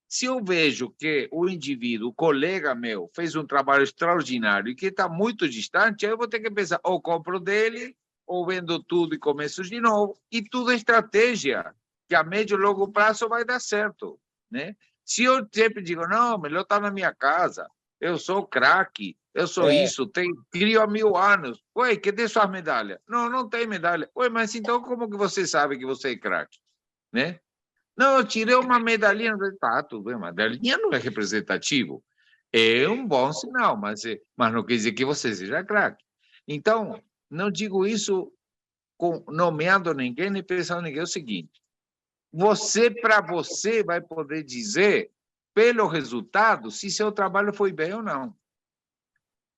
Se eu vejo que o indivíduo, o colega meu, fez um trabalho extraordinário e que está muito distante, aí eu vou ter que pensar, ou compro dele, ou vendo tudo e começo de novo. E tudo é estratégia, que a médio e longo prazo vai dar certo, né? Se eu sempre digo, não, melhor estar na minha casa, eu sou craque, eu sou isso, crio há 1000 anos. Ué, cadê sua medalha? Não, não tem medalha. Ué, mas então como que você sabe que você é craque? Né? Não, eu tirei uma medalhinha. Tá, tudo bem, medalhinha não é representativo. É um bom sinal, mas não quer dizer que você seja craque. Então, não digo isso nomeando ninguém, nem pensando em ninguém. É o seguinte, você, para você, vai poder dizer, pelo resultado, se seu trabalho foi bem ou não.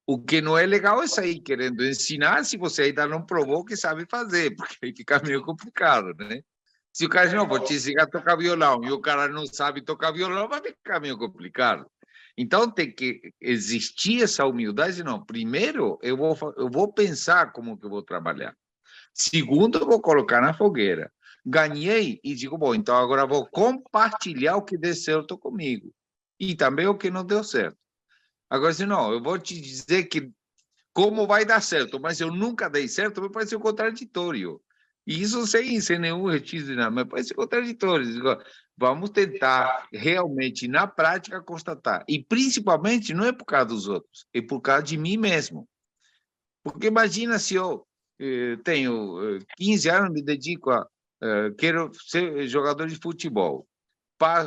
O que não é legal é sair querendo ensinar se você ainda não provou que sabe fazer, porque aí fica meio complicado, né? Se o cara diz, não, vou te ensinar a tocar violão, e o cara não sabe tocar violão, vai ficar meio complicado. Então, tem que existir essa humildade. Não, primeiro, eu vou pensar como que eu vou trabalhar. Segundo, eu vou colocar na fogueira. Ganhei e digo, bom, então agora vou compartilhar o que deu certo comigo. E também o que não deu certo. Agora, se não, eu vou te dizer que como vai dar certo, mas eu nunca dei certo, me parece contraditório. E isso sem nenhum retismo, mas parece contraditório. Vamos tentar realmente, na prática, constatar. E, principalmente, não é por causa dos outros, é por causa de mim mesmo. Porque imagina se eu tenho 15 anos, me dedico quero ser jogador de futebol.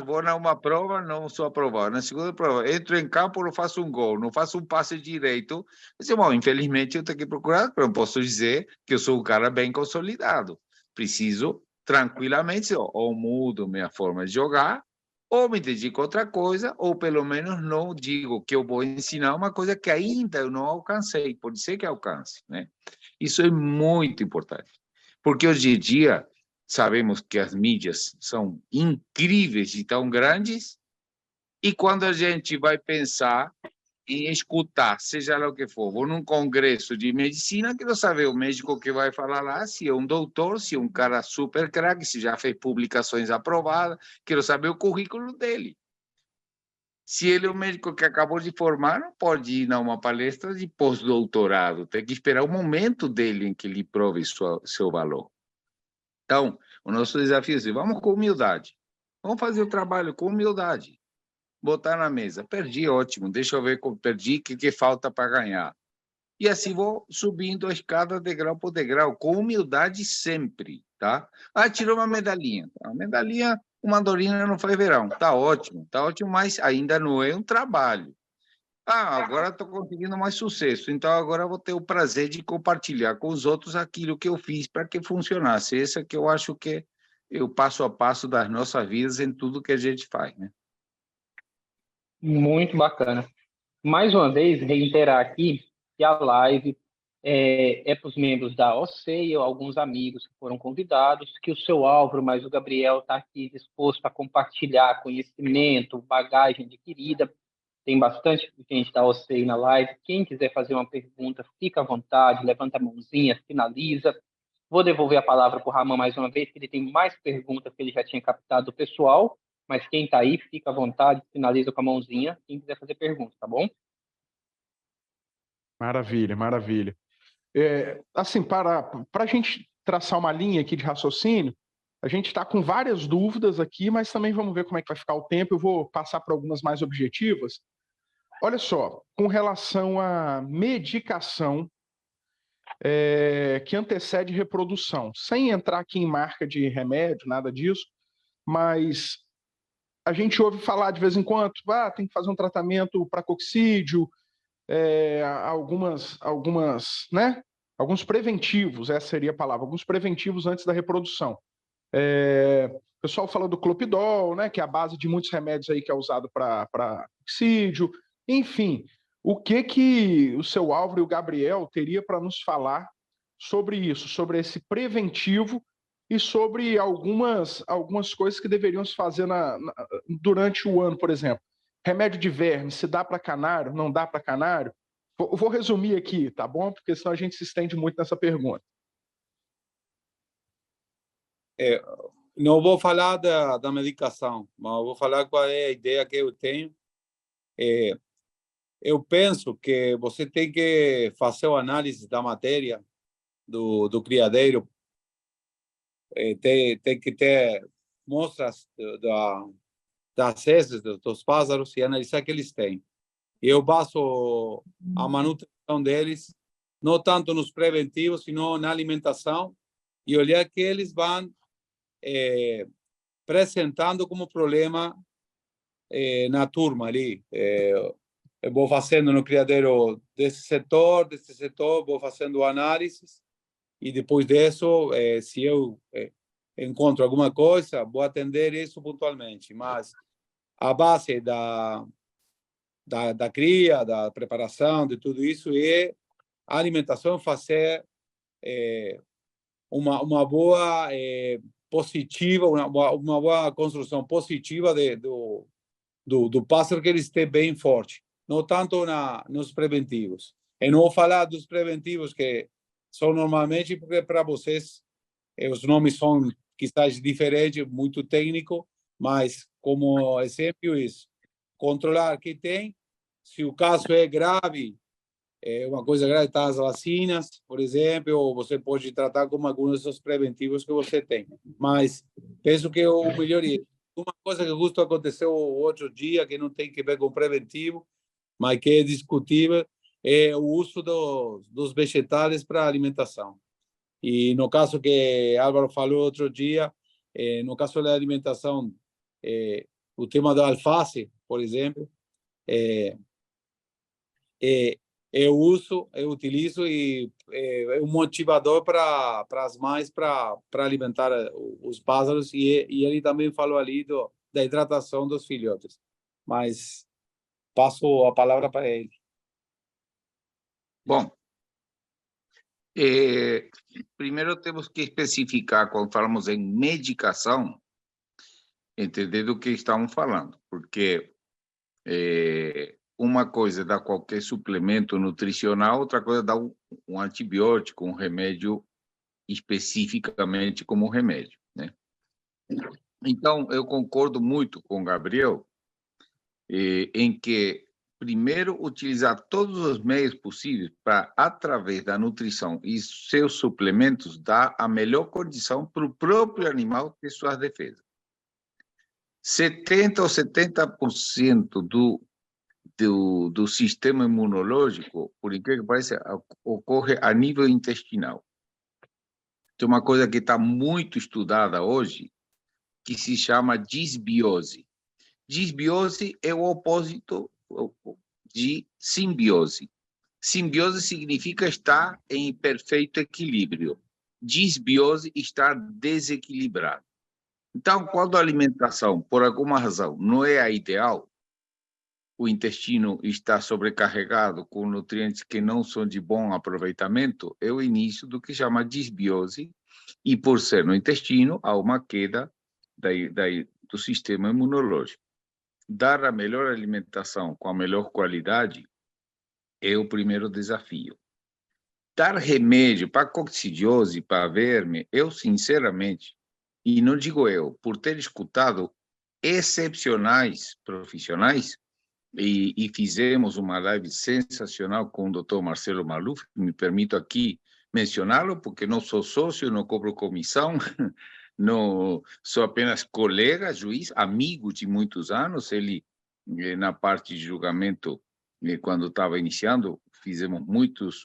Vou numa prova, não sou aprovado. Na segunda prova, entro em campo, não faço um gol, não faço um passe direito. Mas, bom, infelizmente, eu tenho que procurar, não posso dizer que eu sou um cara bem consolidado. Preciso, tranquilamente, ou mudo minha forma de jogar, ou me dedico a outra coisa, ou pelo menos não digo que eu vou ensinar uma coisa que ainda eu não alcancei. Pode ser que alcance, né? Isso é muito importante. Porque hoje em dia, sabemos que as mídias são incríveis e tão grandes, e quando a gente vai pensar em escutar, seja lá o que for, vou num congresso de medicina, quero saber o médico que vai falar lá, se é um doutor, se é um cara super craque, se já fez publicações aprovadas, quero saber o currículo dele. Se ele é um médico que acabou de formar, não pode ir a uma palestra de pós-doutorado, tem que esperar o momento dele em que ele prove seu valor. Então, o nosso desafio é assim, vamos com humildade. Vamos fazer o trabalho com humildade. Botar na mesa. Perdi, ótimo. Deixa eu ver como perdi, o que falta para ganhar. E assim vou subindo a escada degrau por degrau, com humildade sempre, tá? Ah, tirou uma medalhinha. A medalhinha, uma andorinha não faz verão. Tá ótimo, mas ainda não é um trabalho. Ah, agora estou conseguindo mais sucesso, então agora vou ter o prazer de compartilhar com os outros aquilo que eu fiz para que funcionasse. Esse é que eu acho que é o passo a passo das nossas vidas em tudo que a gente faz, né? Muito bacana. Mais uma vez, reiterar aqui que a live é para os membros da OCEI ou alguns amigos que foram convidados, que o seu Álvaro, mas o Gabriel está aqui disposto a compartilhar conhecimento, bagagem adquirida. Tem bastante gente da OCEI na live. Quem quiser fazer uma pergunta, fica à vontade, levanta a mãozinha, finaliza. Vou devolver a palavra para o Ramon mais uma vez, que ele tem mais perguntas que ele já tinha captado do pessoal, mas quem está aí, fica à vontade, finaliza com a mãozinha, quem quiser fazer pergunta, tá bom? Maravilha, maravilha. Assim, para a gente traçar uma linha aqui de raciocínio. A gente está com várias dúvidas aqui, mas também vamos ver como é que vai ficar o tempo. Eu vou passar por algumas mais objetivas. Olha só, com relação à medicação que antecede reprodução, sem entrar aqui em marca de remédio, nada disso, mas a gente ouve falar de vez em quando, tem que fazer um tratamento para coccidío, alguns preventivos, essa seria a palavra, alguns preventivos antes da reprodução. O pessoal fala do clopidol, né, que é a base de muitos remédios aí que é usado para coccidío. Enfim, o que o seu Álvaro e o Gabriel teria para nos falar sobre isso, sobre esse preventivo e sobre algumas coisas que deveriam se fazer durante o ano, por exemplo. Remédio de verme, se dá para canário, não dá para canário? Vou resumir aqui, tá bom? Porque senão a gente se estende muito nessa pergunta. Não vou falar da medicação, mas vou falar qual é a ideia que eu tenho. Eu penso que você tem que fazer a análise da matéria do criadeiro. Tem que ter mostras das fezes dos pássaros e analisar o que eles têm. Eu baso a manutenção deles não tanto nos preventivos, sino na alimentação, e olhar que eles vão apresentando como problema na turma ali. Eu vou fazendo no criadeiro desse setor, vou fazendo análises, e depois disso, se eu encontro alguma coisa, vou atender isso pontualmente. Mas a base da cria, da preparação, de tudo isso, é a alimentação, fazer uma boa positiva, uma boa construção positiva do pássaro, que ele esteja bem forte, não tanto nos preventivos. Eu não vou falar dos preventivos, que são normalmente, porque para vocês os nomes são quizás diferentes, muito técnico, mas como exemplo isso, controlar que tem, se o caso é grave, uma coisa grave, tá, as vacinas, por exemplo, ou você pode tratar com alguns dos preventivos que você tem. Mas penso que o melhor é uma coisa que justo aconteceu outro dia, que não tem que ver com preventivo, mas que é discutível, é o uso dos vegetais para alimentação. E no caso que Álvaro falou outro dia, no caso da alimentação, o tema da alface, por exemplo, eu utilizo, e é um motivador para as mães para alimentar os pássaros, e ele também falou ali da hidratação dos filhotes. Mas passo a palavra para ele. Bom, primeiro temos que especificar, quando falamos em medicação, entender do que estamos falando, porque uma coisa é dar qualquer suplemento nutricional, outra coisa é dar um antibiótico, um remédio especificamente como remédio, né? Então, eu concordo muito com o Gabriel em que, primeiro, utilizar todos os meios possíveis para, através da nutrição e seus suplementos, dar a melhor condição para o próprio animal ter suas defesas. 70% ou 70% do sistema imunológico, por incrível que pareça, ocorre a nível intestinal. Tem uma coisa que está muito estudada hoje, que se chama disbiose. Disbiose é o oposto de simbiose. Simbiose significa estar em perfeito equilíbrio. Disbiose, estar desequilibrado. Então, quando a alimentação, por alguma razão, não é a ideal, o intestino está sobrecarregado com nutrientes que não são de bom aproveitamento, é o início do que chama disbiose, e por ser no intestino, há uma queda do sistema imunológico. Dar a melhor alimentação com a melhor qualidade é o primeiro desafio. Dar remédio para coccidiose, para verme, eu, sinceramente, e não digo eu, por ter escutado excepcionais profissionais, e fizemos uma live sensacional com o Dr. Marcelo Maluf, me permito aqui mencioná-lo, porque não sou sócio, não cobro comissão, não sou apenas colega, juiz, amigo de muitos anos. Ele, na parte de julgamento, quando estava iniciando, fizemos muitas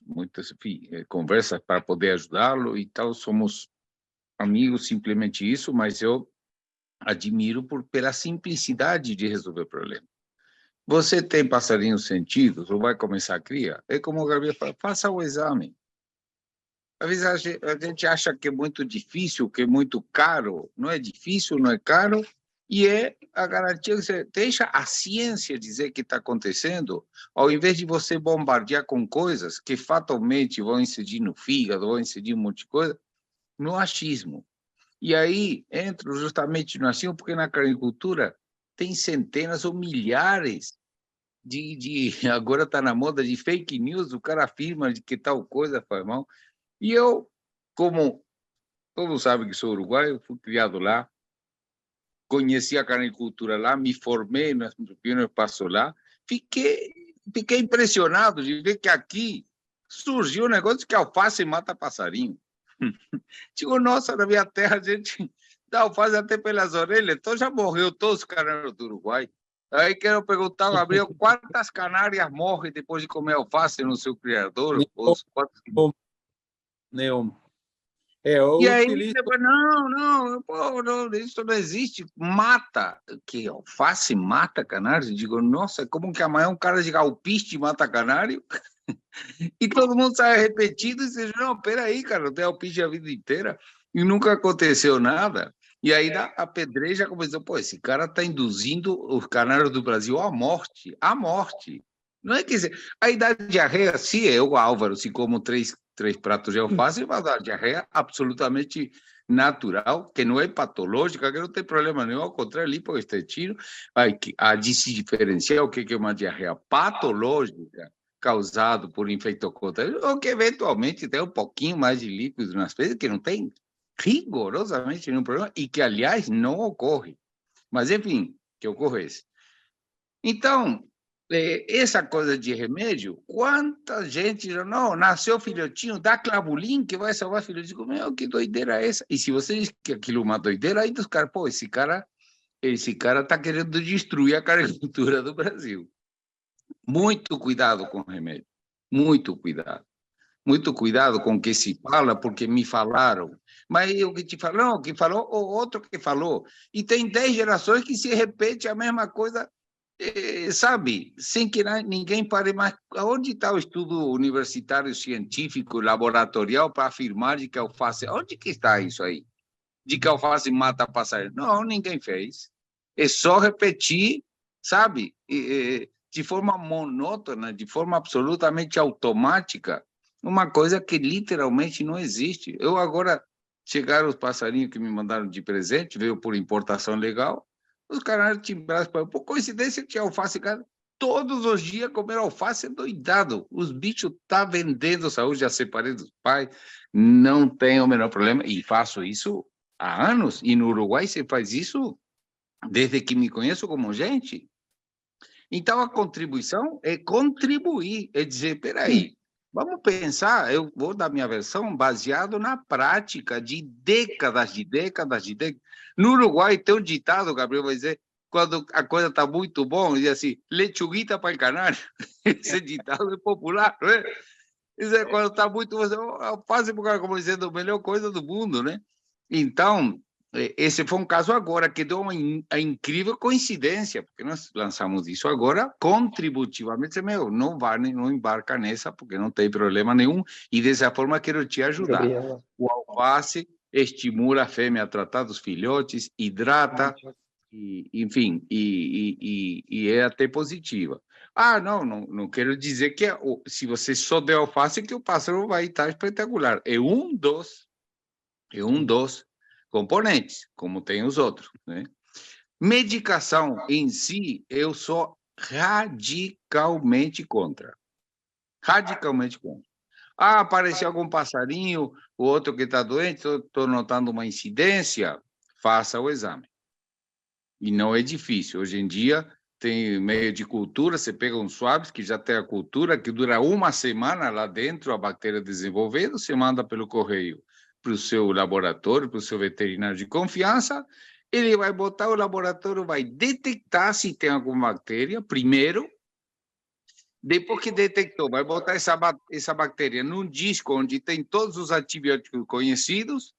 conversas para poder ajudá-lo e tal. Somos amigos, simplesmente isso, mas eu admiro pela simplicidade de resolver o problema. Você tem passarinhos sentidos ou vai começar a criar? É como o Gabriel fala, faça o exame. Às vezes a gente acha que é muito difícil, que é muito caro. Não é difícil, não é caro, e é a garantia que você deixa a ciência dizer que está acontecendo, ao invés de você bombardear com coisas que fatalmente vão incidir no fígado, vão incidir em um monte de coisa, no achismo. E aí entro justamente no achismo, porque na caricultura tem centenas ou milhares agora está na moda de fake news, o cara afirma de que tal coisa faz mal. E eu, como todos sabem que sou uruguaio, fui criado lá, conheci a caricultura lá, me formei nos primeiros passos lá, fiquei impressionado de ver que aqui surgiu um negócio que alface mata passarinho. Digo, nossa, na minha terra a gente dá alface até pelas orelhas, então já morreu todos os canários do Uruguai. Aí quero perguntar ao Gabriel, quantas canárias morrem depois de comer alface no seu criador? Nenhum. E aí, depois, não, isso não existe. Mata, que alface mata canário? Eu digo, nossa, como que amanhã um cara de alpiste mata canário? E todo mundo sai repetindo e diz, não, peraí, cara, eu tenho alpiste a vida inteira e nunca aconteceu nada. E aí a pedreja começou, pô, esse cara está induzindo os canários do Brasil à morte, à morte. Não é que aí dá diarreia, se eu, Álvaro, se como três pratos de alface, vai dar diarreia absolutamente natural, que não é patológica, que não tem problema nenhum, ao contrário, lipoestetino, a de se diferenciar o que é uma diarreia patológica causada por infectocontagioso, ou que eventualmente tem um pouquinho mais de líquido nas fezes, que não tem rigorosamente nenhum problema, e que, aliás, não ocorre. Mas, enfim, que ocorre esse. Então, essa coisa de remédio, quanta gente não, nasceu filhotinho, dá clavulin que vai salvar filhotinho. Meu, que doideira é essa? E se você diz que aquilo é uma doideira, aí os caras, pô, esse cara está querendo destruir a caricultura do Brasil. Muito cuidado com o remédio, muito cuidado. Muito cuidado com o que se fala, porque me falaram. Mas o que te falou, o que falou, o outro que falou. E tem 10 gerações que se repete a mesma coisa, sabe? Sem que ninguém pare mais. Onde está o estudo universitário, científico, laboratorial para afirmar de que a alface... Onde que está isso aí? De que a alface mata passarinho? Não, ninguém fez. É só repetir, sabe? De forma monótona, de forma absolutamente automática, uma coisa que literalmente não existe. Eu agora, chegaram os passarinhos que me mandaram de presente, veio por importação legal, os caras timbraram, por coincidência tinha alface, cara, todos os dias comer alface é doidado, os bichos tá vendendo saúde, já separei dos pais, não tem o menor problema, e faço isso há anos, e no Uruguai você faz isso desde que me conheço como gente. Então, a contribuição é contribuir, é dizer, peraí, vamos pensar, eu vou dar minha versão baseado na prática de décadas. No Uruguai tem um ditado, Gabriel vai dizer, quando a coisa está muito bom, diz assim, lechuguita para o canário. Esse ditado é popular, não é? Dizer, quando está muito bom, faz para o cara como dizendo a melhor coisa do mundo, né? Então, esse foi um caso agora que deu uma incrível coincidência, porque nós lançamos isso agora contributivamente. Meu, não embarca nessa, porque não tem problema nenhum, e dessa forma quero te ajudar. Gabriela. O alface estimula a fêmea a tratar dos filhotes, hidrata, enfim, e é até positiva. Não quero dizer que se você só der alface que o pássaro vai estar espetacular. É um dos componentes, como tem os outros, né? Medicação em si, eu sou radicalmente contra. Radicalmente contra. Apareceu algum passarinho, o outro que está doente, estou notando uma incidência, faça o exame. E não é difícil. Hoje em dia, tem meio de cultura, você pega um swabs que já tem a cultura, que dura uma semana lá dentro, a bactéria desenvolvendo, você manda pelo correio para o seu laboratório, para o seu veterinário de confiança, ele vai botar, o laboratório vai detectar se tem alguma bactéria, primeiro, depois que detectou, vai botar essa bactéria num disco onde tem todos os antibióticos conhecidos,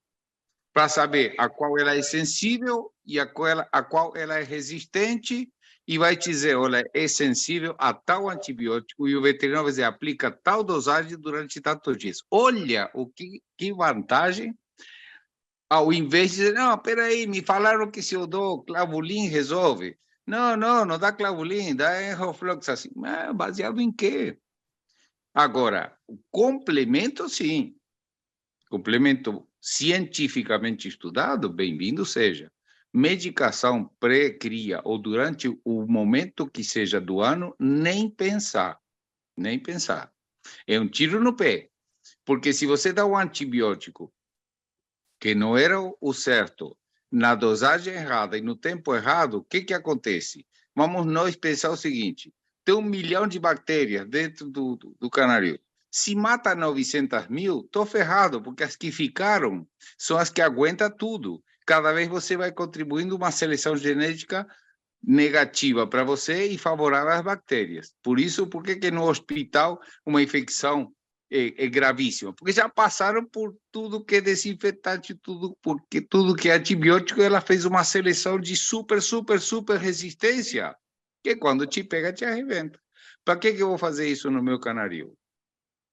para saber a qual ela é sensível e a qual ela é resistente, e vai te dizer, olha, é sensível a tal antibiótico, e o veterinário vai dizer, aplica tal dosagem durante tantos dias. Olha que vantagem, ao invés de dizer, não, peraí, me falaram que se eu dou clavulin resolve. Não dá clavulin, dá enrofloxacin. Mas baseado em quê? Agora, o complemento, sim. Complemento cientificamente estudado, bem-vindo seja. Medicação pré-cria ou durante o momento que seja do ano, nem pensar. Nem pensar. É um tiro no pé. Porque se você dá um antibiótico que não era o certo, na dosagem errada e no tempo errado, o que acontece? Vamos nós pensar o seguinte, tem 1 milhão de bactérias dentro do canário. Se mata 900 mil, estou ferrado, porque as que ficaram são as que aguentam tudo. Cada vez você vai contribuindo uma seleção genética negativa para você e favorável às bactérias. Por isso, por que no hospital uma infecção é gravíssima? Porque já passaram por tudo que é desinfetante, porque tudo que é antibiótico, ela fez uma seleção de super resistência, que quando te pega, te arrebenta. Para que eu vou fazer isso no meu canário?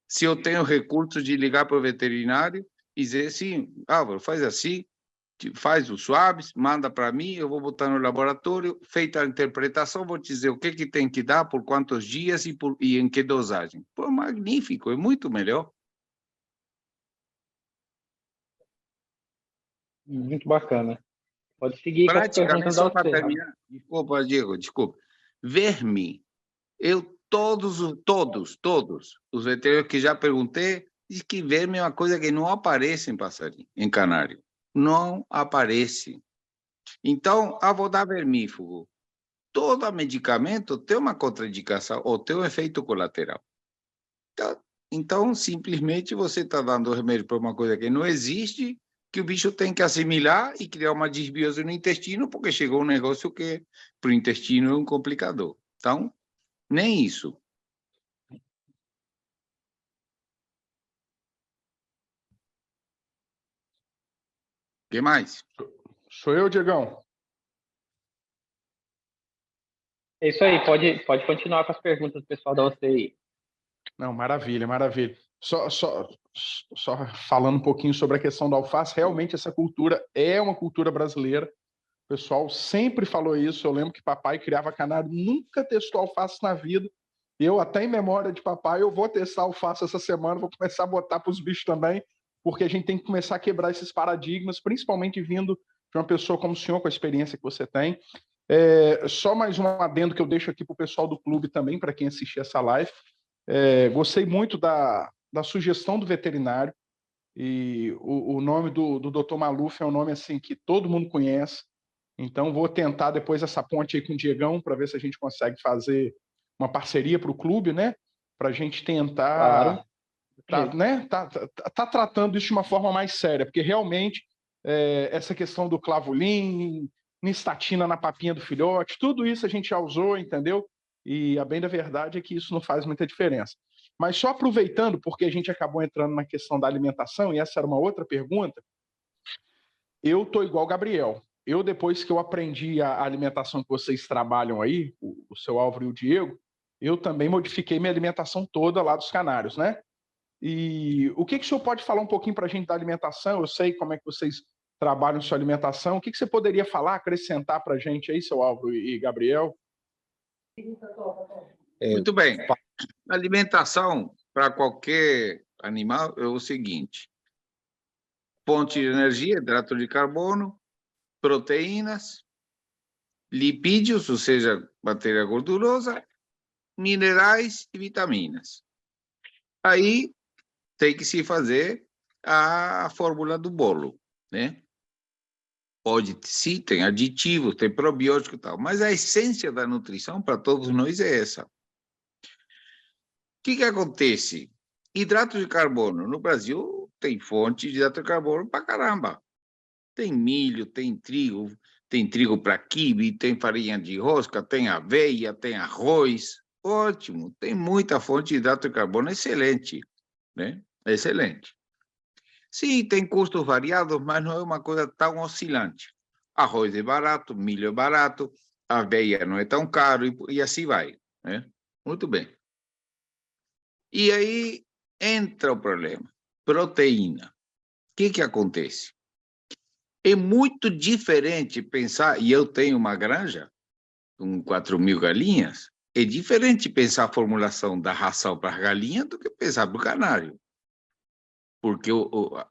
Se eu tenho recursos de ligar para o veterinário e dizer assim, Álvaro, faz assim, faz os swabs, manda para mim, eu vou botar no laboratório, feita a interpretação, vou te dizer o que tem que dar, por quantos dias e em que dosagem. Pô, magnífico, é muito melhor. Muito bacana. Pode seguir com as Praticamente, perguntas da só para você. terminar, desculpa, Diego, desculpa. Verme, todos os veterinários que já perguntei, diz que verme é uma coisa que não aparece em passarinho, em canário. Não aparece. Então, vou dar vermífugo. Todo medicamento tem uma contraindicação ou tem um efeito colateral. Então simplesmente você está dando remédio para uma coisa que não existe, que o bicho tem que assimilar e criar uma desbiose no intestino, porque chegou um negócio que para o intestino é um complicador. Então, nem isso. O que mais? Sou eu, Diegão? É isso aí, pode continuar com as perguntas do pessoal da você aí. Não, maravilha, maravilha. Só falando um pouquinho sobre a questão da alface, realmente essa cultura é uma cultura brasileira. O pessoal sempre falou isso. Eu lembro que papai criava canário, nunca testou alface na vida. Eu, até em memória de papai, eu vou testar alface essa semana, vou começar a botar para os bichos também, porque a gente tem que começar a quebrar esses paradigmas, principalmente vindo de uma pessoa como o senhor, com a experiência que você tem. Só mais um adendo que eu deixo aqui para o pessoal do clube também, para quem assistir essa live. Gostei muito da sugestão do veterinário, e o nome do Dr. Maluf é um nome assim que todo mundo conhece, então vou tentar depois essa ponte aí com o Diegão para ver se a gente consegue fazer uma parceria para o clube, né? Para a gente tentar tá tratando isso de uma forma mais séria, porque realmente essa questão do clavulin, nistatina na papinha do filhote, tudo isso a gente já usou, entendeu? E a bem da verdade é que isso não faz muita diferença. Mas só aproveitando, porque a gente acabou entrando na questão da alimentação, e essa era uma outra pergunta, eu tô igual o Gabriel. Eu, depois que eu aprendi a alimentação que vocês trabalham aí, o seu Álvaro e o Diego, eu também modifiquei minha alimentação toda lá dos canários, né? E o que o senhor pode falar um pouquinho para a gente da alimentação? Eu sei como é que vocês trabalham sua alimentação. O que você poderia falar, acrescentar para a gente aí, seu Álvaro e Gabriel? Muito bem. A alimentação para qualquer animal é o seguinte: fonte de energia, hidrato de carbono, proteínas, lipídios, ou seja, matéria gordurosa, minerais e vitaminas. Aí tem que se fazer a fórmula do bolo, né? Pode, sim, tem aditivos, tem probiótico e tal, mas a essência da nutrição para todos nós é essa. O que acontece? Hidrato de carbono. No Brasil, tem fonte de hidrato de carbono para caramba. Tem milho, tem trigo para quibe, tem farinha de rosca, tem aveia, tem arroz. Ótimo, tem muita fonte de hidrato de carbono, excelente, né? Excelente. Sim, tem custos variados, mas não é uma coisa tão oscilante. Arroz é barato, milho é barato, aveia não é tão caro e assim vai, né? Muito bem. E aí entra o problema. Proteína. O que acontece? É muito diferente pensar, e eu tenho uma granja com 4.000 galinhas, é diferente pensar a formulação da ração para a galinha do que pensar para o canário. Porque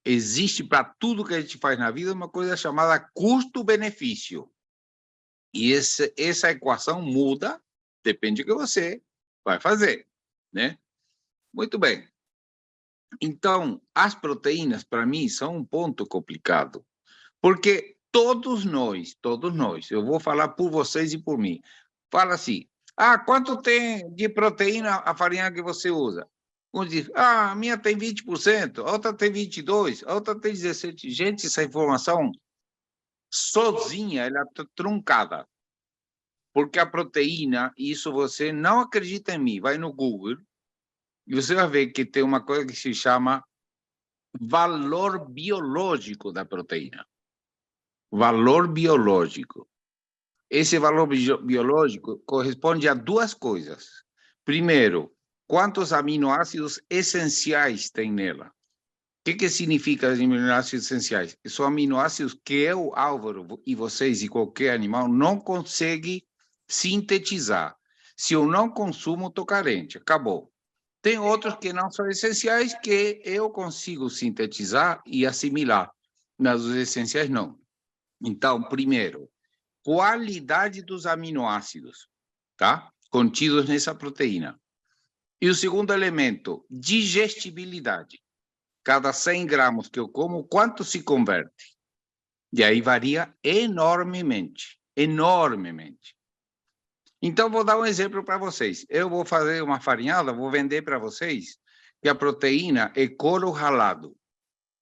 existe para tudo que a gente faz na vida uma coisa chamada custo-benefício. E essa equação muda, depende do que você vai fazer, né? Muito bem. Então, as proteínas, para mim, são um ponto complicado. Porque todos nós, eu vou falar por vocês e por mim, fala assim, quanto tem de proteína a farinha que você usa? Um diz, a minha tem 20%, a outra tem 22%, a outra tem 17%. Gente, essa informação sozinha, ela está truncada. Porque a proteína, isso você não acredita em mim, vai no Google e você vai ver que tem uma coisa que se chama valor biológico da proteína. Valor biológico. Esse valor biológico corresponde a duas coisas. Primeiro, quantos aminoácidos essenciais tem nela? O que significa os aminoácidos essenciais? São aminoácidos que eu, Álvaro, e vocês e qualquer animal não consegue sintetizar. Se eu não consumo, estou carente. Acabou. Tem outros que não são essenciais que eu consigo sintetizar e assimilar, mas os essenciais não. Então, primeiro, qualidade dos aminoácidos, tá? Contidos nessa proteína. E o segundo elemento, digestibilidade. Cada 100 gramas que eu como, quanto se converte? E aí varia enormemente, enormemente. Então, vou dar um exemplo para vocês. Eu vou fazer uma farinhada, vou vender para vocês, que a proteína é couro ralado.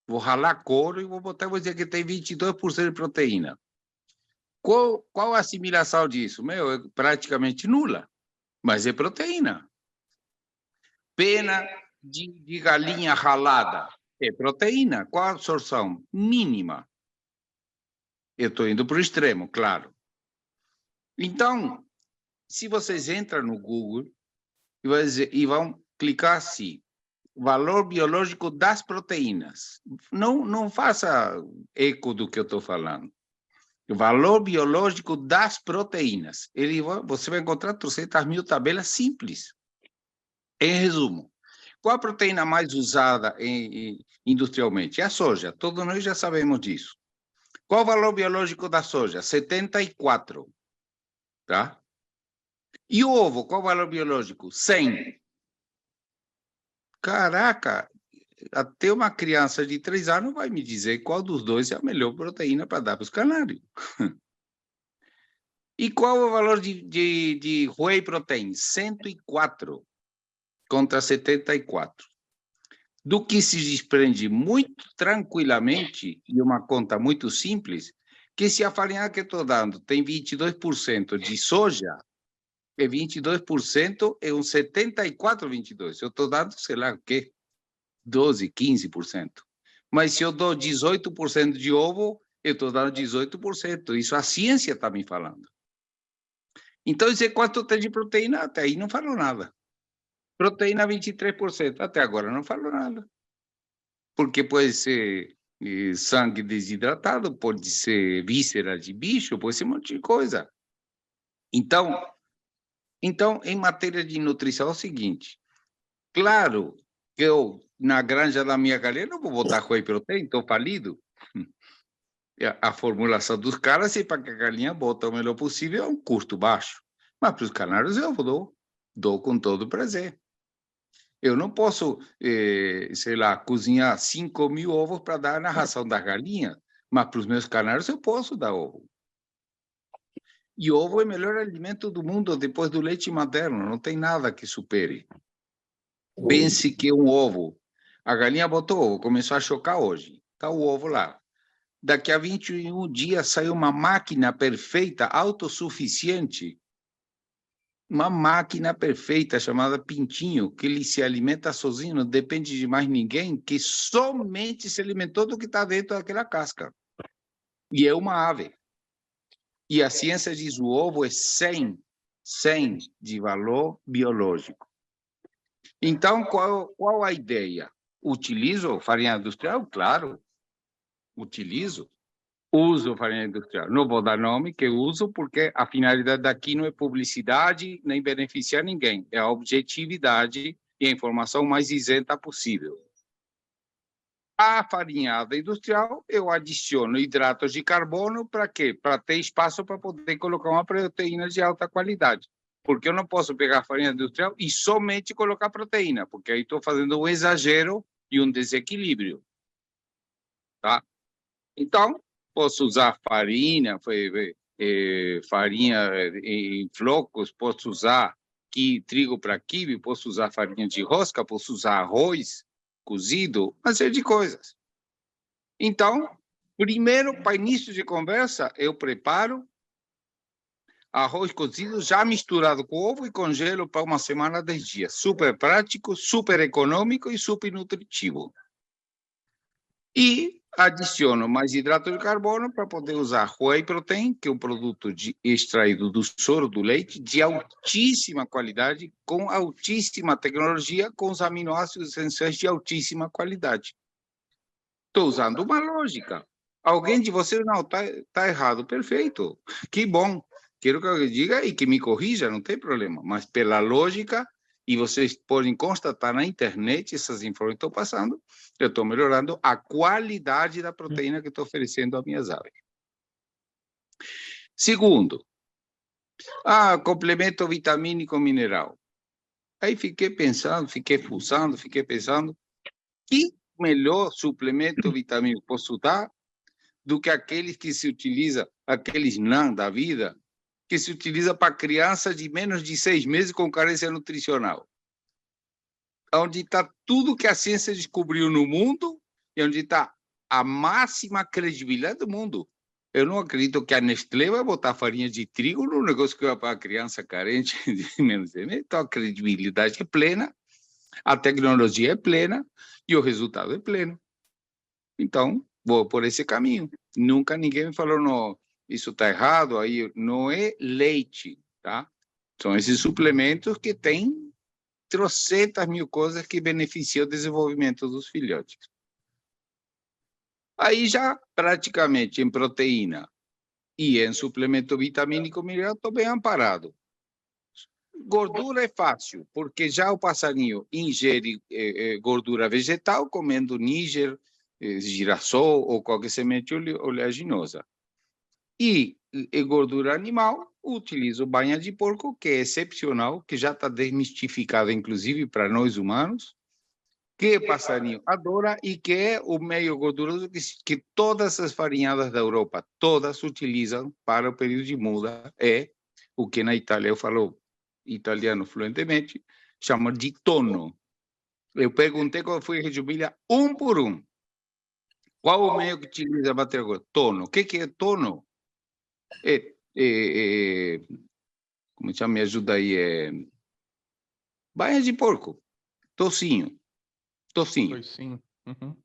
Vou ralar couro e vou dizer que tem 22% de proteína. Qual a assimilação disso? É praticamente nula, mas é proteína. Pena de galinha ralada é proteína. Qual a absorção? Mínima. Eu estou indo para o extremo, claro. Então, se vocês entram no Google e vão clicar assim, valor biológico das proteínas. Não faça eco do que eu estou falando. O valor biológico das proteínas. Você vai encontrar 300.000 tabelas simples. Em resumo, qual a proteína mais usada industrialmente? É a soja. Todos nós já sabemos disso. Qual o valor biológico da soja? 74. Tá? E o ovo, qual o valor biológico? 100. Caraca, até uma criança de 3 anos vai me dizer qual dos dois é a melhor proteína para dar para os canários. E qual o valor de whey protein? 104 contra 74. Do que se desprende muito tranquilamente, e uma conta muito simples, que se a farinha que eu estou dando tem 22% de soja, é 22%, é um 74, 22. Eu estou dando, sei lá o quê, 12, 15%. Mas se eu dou 18% de ovo, eu estou dando 18%. Isso a ciência está me falando. Então, dizer quanto tem de proteína, até aí não falou nada. Proteína 23%, até agora não falou nada. Porque pode ser sangue desidratado, pode ser víscera de bicho, pode ser um monte de coisa. Então, em matéria de nutrição é o seguinte, claro que eu, na granja da minha galinha, não vou botar whey protein, estou falido. A formulação dos caras, para que a galinha bota o melhor possível, é um custo baixo. Mas para os canários eu dou com todo prazer. Eu não posso, sei lá, cozinhar 5.000 ovos para dar na ração da galinha, Mas para os meus canários eu posso dar ovo. E ovo é o melhor alimento do mundo depois do leite materno. Não tem nada que supere. Pense que um ovo. A galinha botou ovo, começou a chocar hoje. Está o ovo lá. Daqui a 21 dias sai uma máquina perfeita, autossuficiente. Uma máquina perfeita chamada pintinho, que ele se alimenta sozinho, não depende de mais ninguém, que somente se alimentou do que está dentro daquela casca. E é uma ave. E a ciência diz o ovo é 100 de valor biológico. Então, qual a ideia? Utilizo farinha industrial? Claro, utilizo. Uso farinha industrial. Não vou dar nome, que uso, porque a finalidade daqui não é publicidade, nem beneficiar ninguém. É a objetividade e a informação mais isenta possível. A farinhada industrial, eu adiciono hidratos de carbono para quê? Para ter espaço para poder colocar uma proteína de alta qualidade. Porque eu não posso pegar a farinha industrial e somente colocar proteína, porque aí estou fazendo um exagero e um desequilíbrio. Tá? Então, posso usar farinha em flocos, posso usar trigo para quibe, posso usar farinha de rosca, posso usar arroz cozido, uma série de coisas. Então, primeiro, para início de conversa, eu preparo arroz cozido já misturado com ovo e congelo para uma semana, 10 dias. Super prático, super econômico e super nutritivo. E adiciono mais hidrato de carbono para poder usar whey protein, que é um produto extraído do soro do leite, de altíssima qualidade, com altíssima tecnologia, com os aminoácidos essenciais de altíssima qualidade. Estou usando uma lógica. Alguém de vocês não está errado. Perfeito. Que bom. Quero que alguém diga e que me corrija, não tem problema. Mas pela lógica, e vocês podem constatar na internet essas informações que estou passando, eu estou melhorando a qualidade da proteína que estou oferecendo às minhas aves. Segundo, complemento vitamínico mineral. Aí fiquei pensando, fiquei pensando, que melhor suplemento vitamínico posso dar do que aqueles que se utiliza, aqueles NAN da vida, que se utiliza para crianças de menos de 6 meses com carência nutricional. Onde está tudo que a ciência descobriu no mundo e onde está a máxima credibilidade do mundo. Eu não acredito que a Nestlé vai botar farinha de trigo no negócio que vai para a criança carente de menos de 6 meses. Então, a credibilidade é plena, a tecnologia é plena e o resultado é pleno. Então, vou por esse caminho. Nunca ninguém me falou, não, isso está errado, aí não é leite, tá? São esses suplementos que têm trocentas mil coisas que beneficiam o desenvolvimento dos filhotes. Aí já, praticamente, em proteína e em suplemento vitamínico mineral, estou bem amparado. Gordura é fácil, porque já o passarinho ingere gordura vegetal, comendo níger, girassol ou qualquer semente oleaginosa. E gordura animal, utilizo banha de porco, que é excepcional, que já está desmistificada, inclusive, para nós humanos, que o passarinho adora e que é o meio gorduroso que todas as farinhadas da Europa, todas utilizam para o período de muda, é o que na Itália, eu falo italiano fluentemente, chama de tonno. Eu perguntei qual foi a Regiumilha, um por um. Qual o meio que utiliza a matéria gorda? Tonno. O que é tonno? Como chama? Me ajuda aí. Banha de porco. Tocinho. Uhum.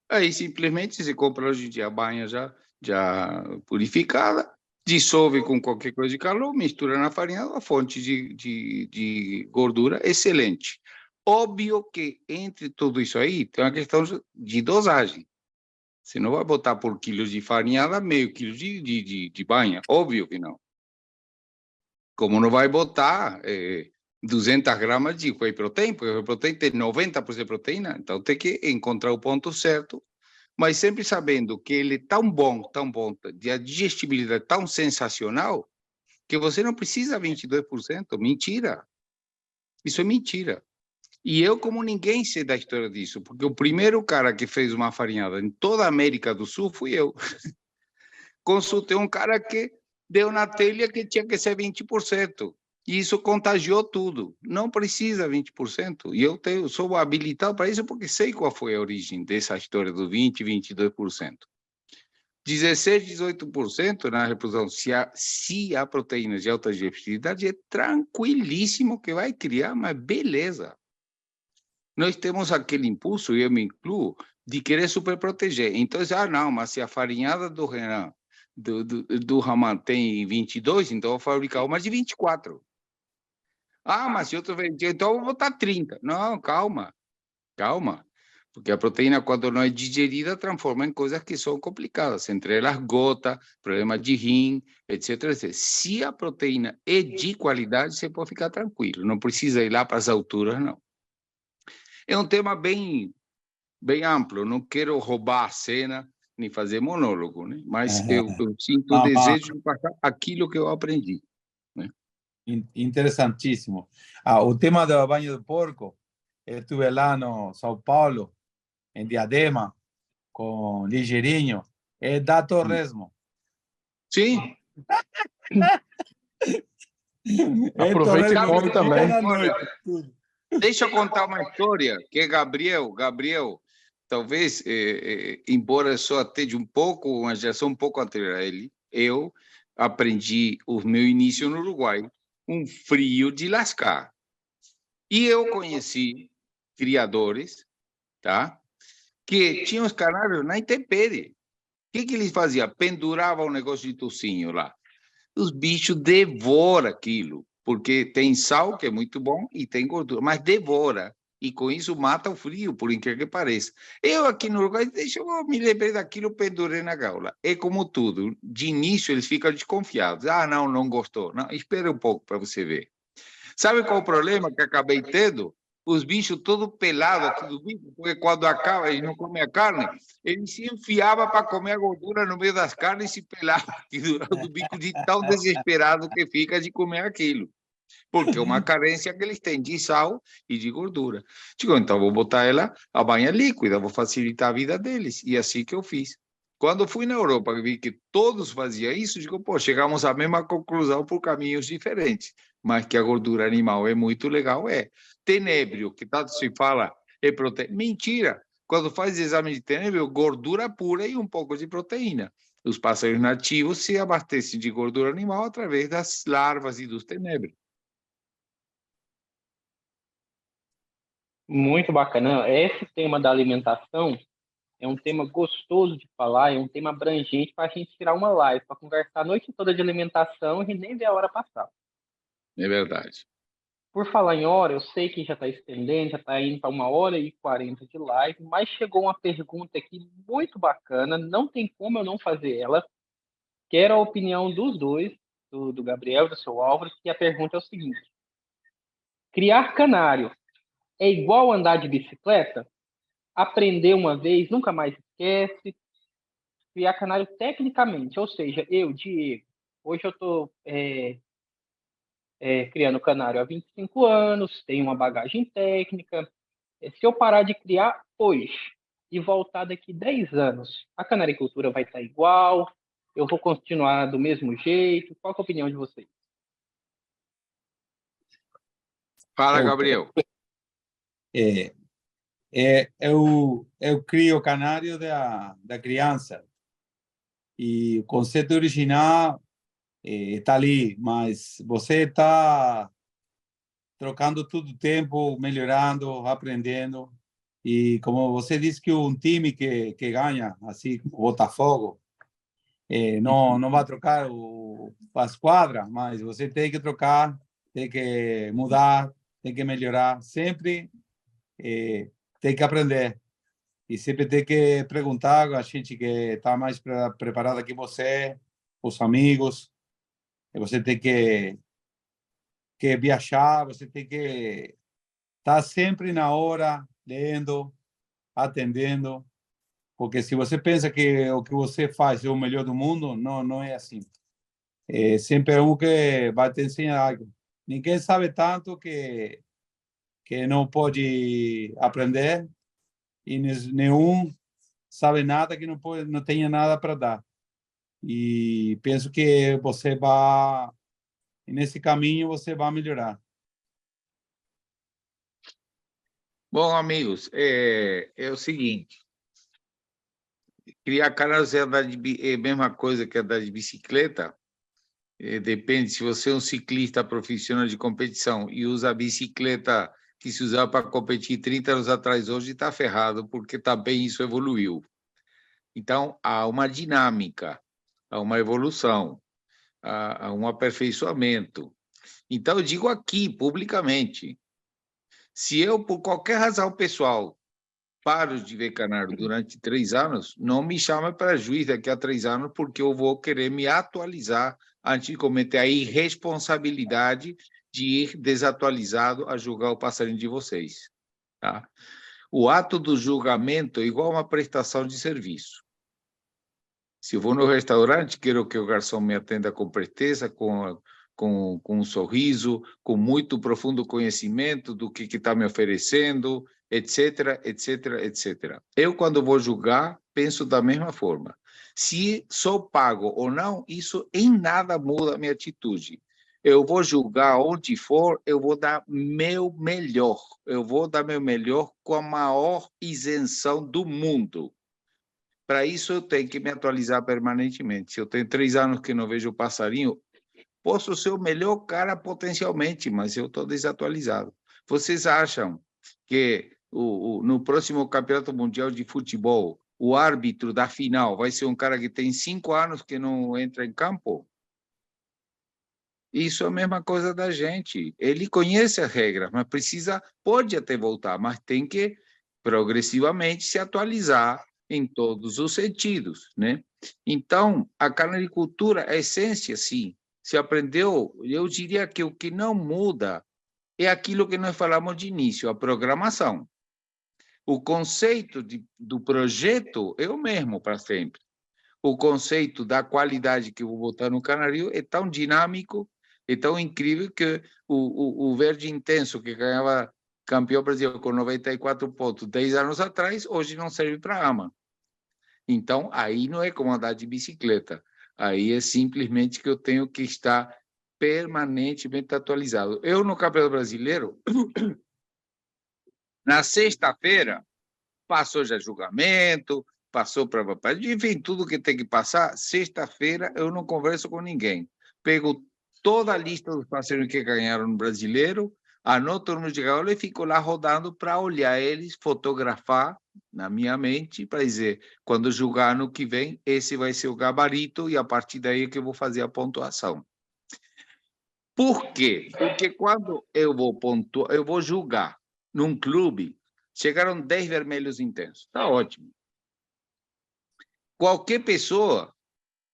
Aí simplesmente você compra hoje em dia a banha já purificada, dissolve com qualquer coisa de calor, mistura na farinha, uma fonte de gordura excelente. Óbvio que entre tudo isso aí tem uma questão de dosagem. Você não vai botar por quilo de farinhada meio quilo de banha, óbvio que não. Como não vai botar 200 gramas de whey protein, porque o whey protein tem 90% de proteína, então tem que encontrar o ponto certo, mas sempre sabendo que ele é tão bom, de a digestibilidade tão sensacional, que você não precisa 22%. Mentira. Isso é mentira. E eu, como ninguém, sei da história disso, porque o primeiro cara que fez uma farinhada em toda a América do Sul fui eu. Consultei um cara que deu na telha que tinha que ser 20%. E isso contagiou tudo. Não precisa 20%. E eu sou habilitado para isso porque sei qual foi a origem dessa história do 20%, 22%. 16%, 18% na reprodução, se a proteína de alta digestibilidade, é tranquilíssimo que vai criar, mas beleza. Nós temos aquele impulso, e eu me incluo, de querer superproteger. Então, não, mas se a farinhada do Renan, do Raman tem 22, então eu vou fabricar uma de 24. Mas se outro vem, então eu vou botar 30. Não, calma. Porque a proteína, quando não é digerida, transforma em coisas que são complicadas, entre elas gota, problema de rim, etc, etc. Se a proteína é de qualidade, você pode ficar tranquilo, não precisa ir lá para as alturas, não. É um tema bem amplo, não quero roubar a cena, nem fazer monólogo, né? Mas eu sinto o desejo de passar aquilo que eu aprendi. Né? Interessantíssimo. O tema do banho de porco, eu estuve lá no São Paulo, em Diadema, com Ligeirinho, é da Torresmo. Sim. Aproveita e come também. Deixa eu contar uma história, que é Gabriel, talvez, embora só esteja um pouco, uma geração um pouco anterior a ele, eu aprendi o meu início no Uruguai, um frio de lascar. E eu conheci criadores, tá? Que tinham os canários na intempérie. O que eles faziam? Penduravam um negócio de tocinho lá. Os bichos devoram aquilo, porque tem sal, que é muito bom, e tem gordura, mas devora. E com isso mata o frio, por incrível que pareça. Eu aqui no Uruguai, eu me lembrei daquilo, pendurei na gaula. É como tudo, de início eles ficam desconfiados. Não gostou. Não, espera um pouco para você ver. Sabe qual é o problema que acabei tendo? Os bichos todos pelados aqui do bico, porque quando acaba, eles não comem a carne, eles se enfiavam para comer a gordura no meio das carnes e se pelavam aqui do bico de tão desesperado que fica de comer aquilo. Porque é uma carência que eles têm de sal e de gordura. Digo, então vou botar ela a banha líquida, vou facilitar a vida deles. E assim que eu fiz. Quando fui na Europa e vi que todos faziam isso, digo, chegamos à mesma conclusão por caminhos diferentes. Mas que a gordura animal é muito legal, é. Tenébrio, que tanto se fala, é proteína. Mentira! Quando faz exame de tenébrio, gordura pura e um pouco de proteína. Os pássaros nativos se abastecem de gordura animal através das larvas e dos tenébrios. Muito bacana. Esse tema da alimentação é um tema gostoso de falar, é um tema abrangente para a gente tirar uma live, para conversar a noite toda de alimentação e nem ver a hora passar. É verdade. Por falar em hora, eu sei que já está estendendo, já está indo para 1h40 de live, mas chegou uma pergunta aqui muito bacana, não tem como eu não fazer ela. Quero a opinião dos dois, do Gabriel e do seu Álvaro, que a pergunta é o seguinte: criar canário é igual andar de bicicleta? Aprender uma vez, nunca mais esquece? Criar canário tecnicamente, ou seja, eu, Diego, hoje eu estou criando canário há 25 anos, tenho uma bagagem técnica. Se eu parar de criar hoje e voltar daqui 10 anos, a canaricultura vai estar igual? Eu vou continuar do mesmo jeito? Qual é a opinião de vocês? Fala, Gabriel. Eu crio o canário da criança. E o conceito original está ali, mas você está trocando todo o tempo, melhorando, aprendendo. E como você disse que um time que ganha, assim como o Botafogo, não vai trocar as quadras, mas você tem que trocar, tem que mudar, tem que melhorar. Sempre tem que aprender. E sempre tem que perguntar a gente que está mais preparada que você, os amigos. Você tem que viajar, você tem que estar sempre na hora, lendo, atendendo. Porque se você pensa que o que você faz é o melhor do mundo, não é assim. Sempre é um que vai te ensinar algo. Ninguém sabe tanto que que não pode aprender e nenhum sabe nada que não tenha nada para dar. E penso que você vai, nesse caminho, você vai melhorar. Bom, amigos, é o seguinte, criar canal é a mesma coisa que andar de bicicleta. Depende, se você é um ciclista profissional de competição e usa a bicicleta que se usava para competir 30 anos atrás, hoje está ferrado, porque também isso evoluiu. Então, há uma dinâmica, há uma evolução, há um aperfeiçoamento. Então, eu digo aqui, publicamente, se eu, por qualquer razão pessoal, paro de ver Canário durante 3 anos, não me chame para juiz daqui a 3 anos, porque eu vou querer me atualizar antes de cometer a irresponsabilidade de ir desatualizado a julgar o passarinho de vocês. Tá? O ato do julgamento é igual a uma prestação de serviço. Se eu vou no restaurante, quero que o garçom me atenda com presteza, com um sorriso, com muito profundo conhecimento do que está me oferecendo, etc, etc, etc. Eu, quando vou julgar, penso da mesma forma. Se sou pago ou não, isso em nada muda a minha atitude. Eu vou julgar onde for, eu vou dar meu melhor. Eu vou dar meu melhor com a maior isenção do mundo. Para isso, eu tenho que me atualizar permanentemente. Se eu tenho 3 anos que não vejo o passarinho, posso ser o melhor cara potencialmente, mas eu estou desatualizado. Vocês acham que no próximo Campeonato Mundial de Futebol, o árbitro da final vai ser um cara que tem 5 anos que não entra em campo? Isso é a mesma coisa da gente. Ele conhece as regras, mas pode até voltar, mas tem que progressivamente se atualizar em todos os sentidos, né? Então, a carnicultura, a essência, sim, se aprendeu. Eu diria que o que não muda é aquilo que nós falamos de início, a programação. O conceito do projeto é o mesmo para sempre. O conceito da qualidade que eu vou botar no canarinho é tão dinâmico, é tão incrível que o verde intenso, que ganhava campeão brasileiro com 94 pontos 10 anos atrás, hoje não serve para ama. Então, aí não é como andar de bicicleta. Aí é simplesmente que eu tenho que estar permanentemente atualizado. Eu, no Campeonato Brasileiro, na sexta-feira, passou já julgamento, passou para... Enfim, tudo que tem que passar, sexta-feira eu não converso com ninguém. Pego toda a lista dos parceiros que ganharam no Brasileiro, anoto no de gaiola e fico lá rodando para olhar eles, fotografar na minha mente, para dizer, quando julgar ano que vem, esse vai ser o gabarito e a partir daí é que eu vou fazer a pontuação. Por quê? Porque quando eu vou julgar num clube, chegaram 10 vermelhos intensos. Está ótimo. Qualquer pessoa,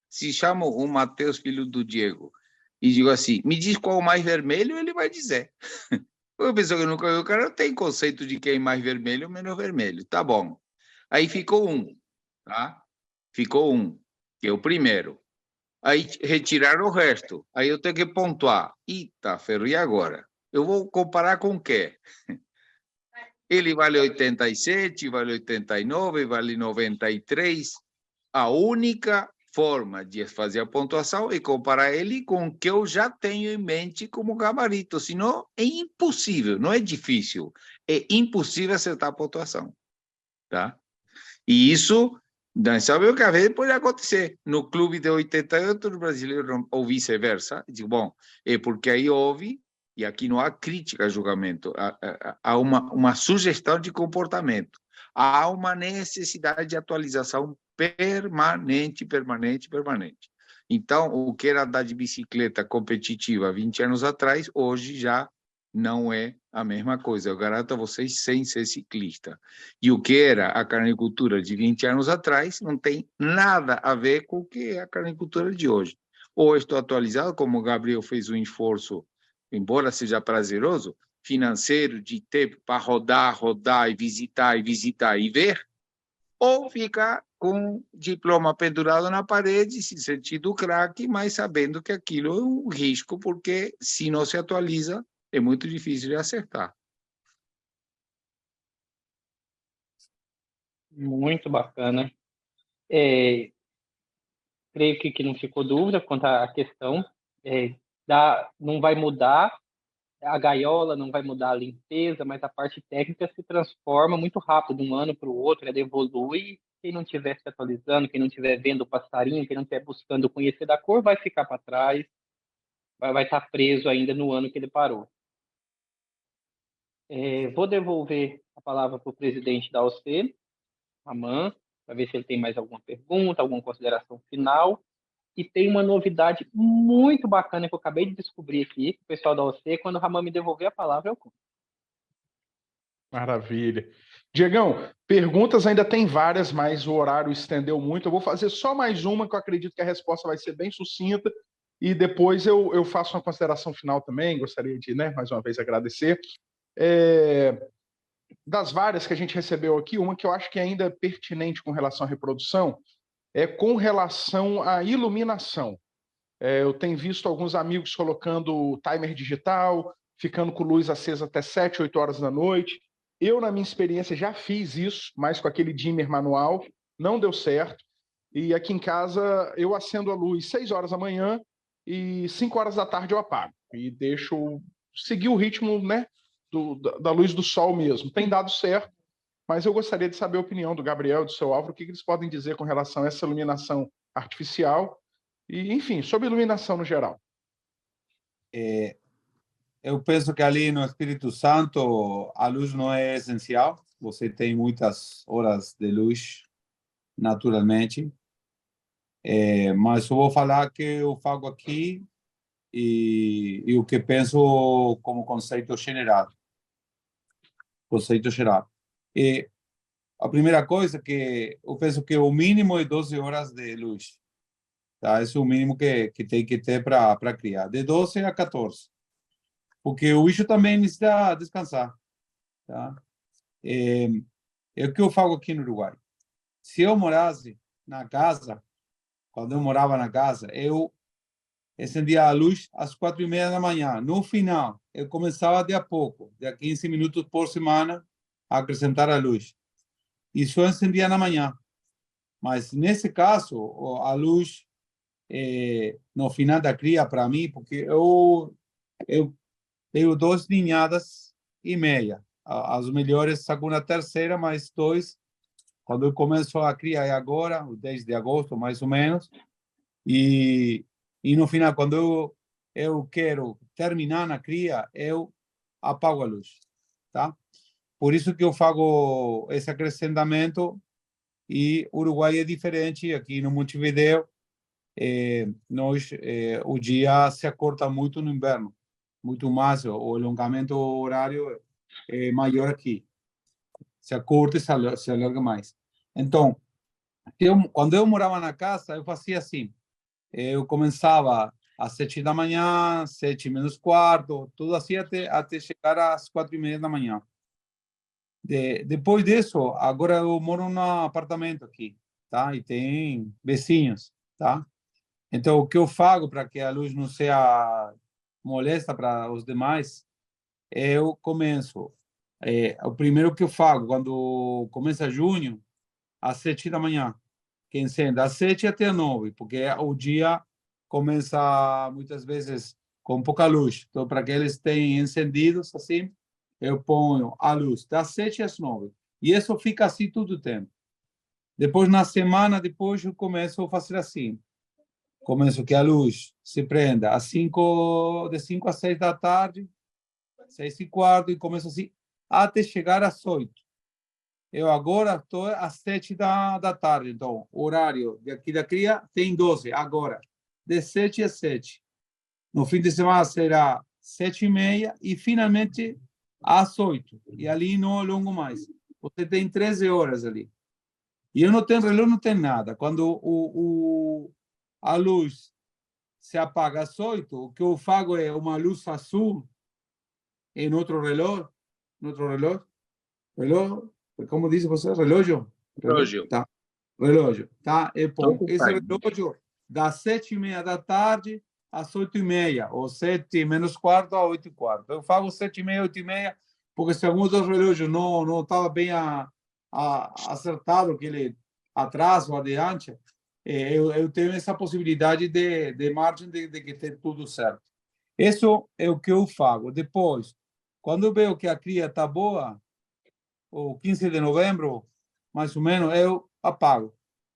se chama o Matheus, filho do Diego, e digo assim, me diz qual o mais vermelho, ele vai dizer. Uma pessoa que nunca viu o cara não tem conceito de quem é mais vermelho ou menos vermelho. Tá bom. Aí ficou um, tá? Ficou um, que é o primeiro. Aí retiraram o resto. Aí eu tenho que pontuar. Eita, ferro, e agora? Eu vou comparar com o quê? Ele vale 87, vale 89, vale 93. A única forma de fazer a pontuação é comparar ele com o que eu já tenho em mente como gabarito. Senão, é impossível, não é difícil. É impossível acertar a pontuação. Tá? E isso, nós sabemos que às vezes pode acontecer. No clube de 88, no brasileiro, ou vice-versa. Digo, bom, é porque aí houve, e aqui não há crítica a julgamento, há uma sugestão de comportamento. Há uma necessidade de atualização permanente. Então, o que era andar de bicicleta competitiva 20 anos atrás, hoje já não é a mesma coisa. Eu garanto a vocês, sem ser ciclista. E o que era a carnicultura de 20 anos atrás não tem nada a ver com o que é a carnicultura de hoje. Ou estou atualizado, como o Gabriel fez um esforço, embora seja prazeroso, financeiro, de tempo para rodar e visitar e ver, ou ficar com diploma pendurado na parede, se sentindo craque, mas sabendo que aquilo é um risco, porque se não se atualiza, é muito difícil de acertar. Muito bacana. Creio que não ficou dúvida quanto à questão. Não vai mudar a gaiola, não vai mudar a limpeza, mas a parte técnica se transforma muito rápido, de um ano para o outro, ela evolui. Quem não estiver se atualizando, quem não estiver vendo o passarinho, quem não estiver buscando conhecer da cor, vai ficar para trás, vai estar preso ainda no ano que ele parou. Vou devolver a palavra para o presidente da OC, Aman, para ver se ele tem mais alguma pergunta, alguma consideração final. E tem uma novidade muito bacana que eu acabei de descobrir aqui, com o pessoal da OC, quando o Raman me devolver a palavra, eu conto. Maravilha. Diegão, perguntas ainda tem várias, mas o horário estendeu muito. Eu vou fazer só mais uma, que eu acredito que a resposta vai ser bem sucinta, e depois eu faço uma consideração final também. Gostaria de, mais uma vez, agradecer. Das várias que a gente recebeu aqui, uma que eu acho que ainda é pertinente com relação à reprodução é com relação à iluminação. Eu tenho visto alguns amigos colocando timer digital, ficando com luz acesa até 7, 8 horas da noite. Eu, na minha experiência, já fiz isso, mas com aquele dimmer manual, não deu certo. E aqui em casa, eu acendo a luz 6 horas da manhã e 5 horas da tarde eu apago. E deixo seguir o ritmo, da luz do sol mesmo. Tem dado certo, mas eu gostaria de saber a opinião do Gabriel e do seu Álvaro, o que eles podem dizer com relação a essa iluminação artificial e, enfim, sobre iluminação no geral. Eu penso que ali no Espírito Santo a luz não é essencial. Você tem muitas horas de luz, naturalmente. Mas eu vou falar que eu faço aqui e o que penso como conceito geral. A primeira coisa que eu penso que o mínimo é 12 horas de luz. Tá? Esse é o mínimo que tem que ter para criar. De 12 a 14. Porque o bicho também necessita descansar. Tá? É o que eu faço aqui no Uruguai. Se eu morasse na casa, quando eu morava na casa, eu acendia a luz às 4:30 da manhã. No final, eu começava de a pouco, de a 15 minutos por semana, a acrescentar a luz. E só acendia na manhã. Mas, nesse caso, a luz, no final da cria, para mim, porque eu tenho 2 ninhadas e meia. As melhores saco na terceira, mas 2, quando eu começo a criar, é agora, o 10 de agosto, mais ou menos. E no final, quando eu quero terminar na cria, eu apago a luz. Tá? Por isso que eu faço esse acrescentamento. E Uruguai é diferente. Aqui no Montevideo, o dia se acorta muito no inverno. Muito mais, o alongamento horário é maior aqui. Se acorta e se alarga mais. Então, quando eu morava na casa, eu fazia assim. Eu começava às 7 da manhã, 7 menos quarto, tudo assim até chegar às 4:30 da manhã. Depois disso, agora eu moro num apartamento aqui, tá? E tem vizinhos, tá? Então, o que eu faço para que a luz não seja molesta para os demais, eu começo. O primeiro que eu faço, quando começa junho, às 7 da manhã, que encende às 7 até às 9, porque o dia começa muitas vezes com pouca luz. Então, para que eles tenham encendidos assim, eu ponho a luz das 7 às 9. E isso fica assim todo o tempo. Depois, na semana, depois eu começo a fazer assim. Começo que a luz se prenda às 5, de 5 às 6 da tarde, 6:15, e começo assim, até chegar às 8. Eu agora estou às 7 da tarde. Então, o horário aqui da cria tem 12. Agora, de 7 às 7. No fim de semana será 7:30 e, finalmente, às 8. E ali não alongo mais. Você tem 13 horas ali. E eu não tenho relógio, não tenho nada. Quando a luz se apaga às 8, o que eu faço é uma luz azul em outro relógio. Relógio. Como diz você? Relógio? Tá. Relógio. Tá? E bom, esse relógio das 7:30 da tarde às 8:30, ou 7 menos quarto a 8:15. Eu faço 7:30, 8:30, porque se algum dos relógios não estava bem acertado que ele atrás ou adiante, eu tenho essa possibilidade de margem de que ter tudo certo. Isso é o que eu faço. Depois, quando eu vejo que a cria está boa, o 15 de novembro, mais ou menos, eu apago.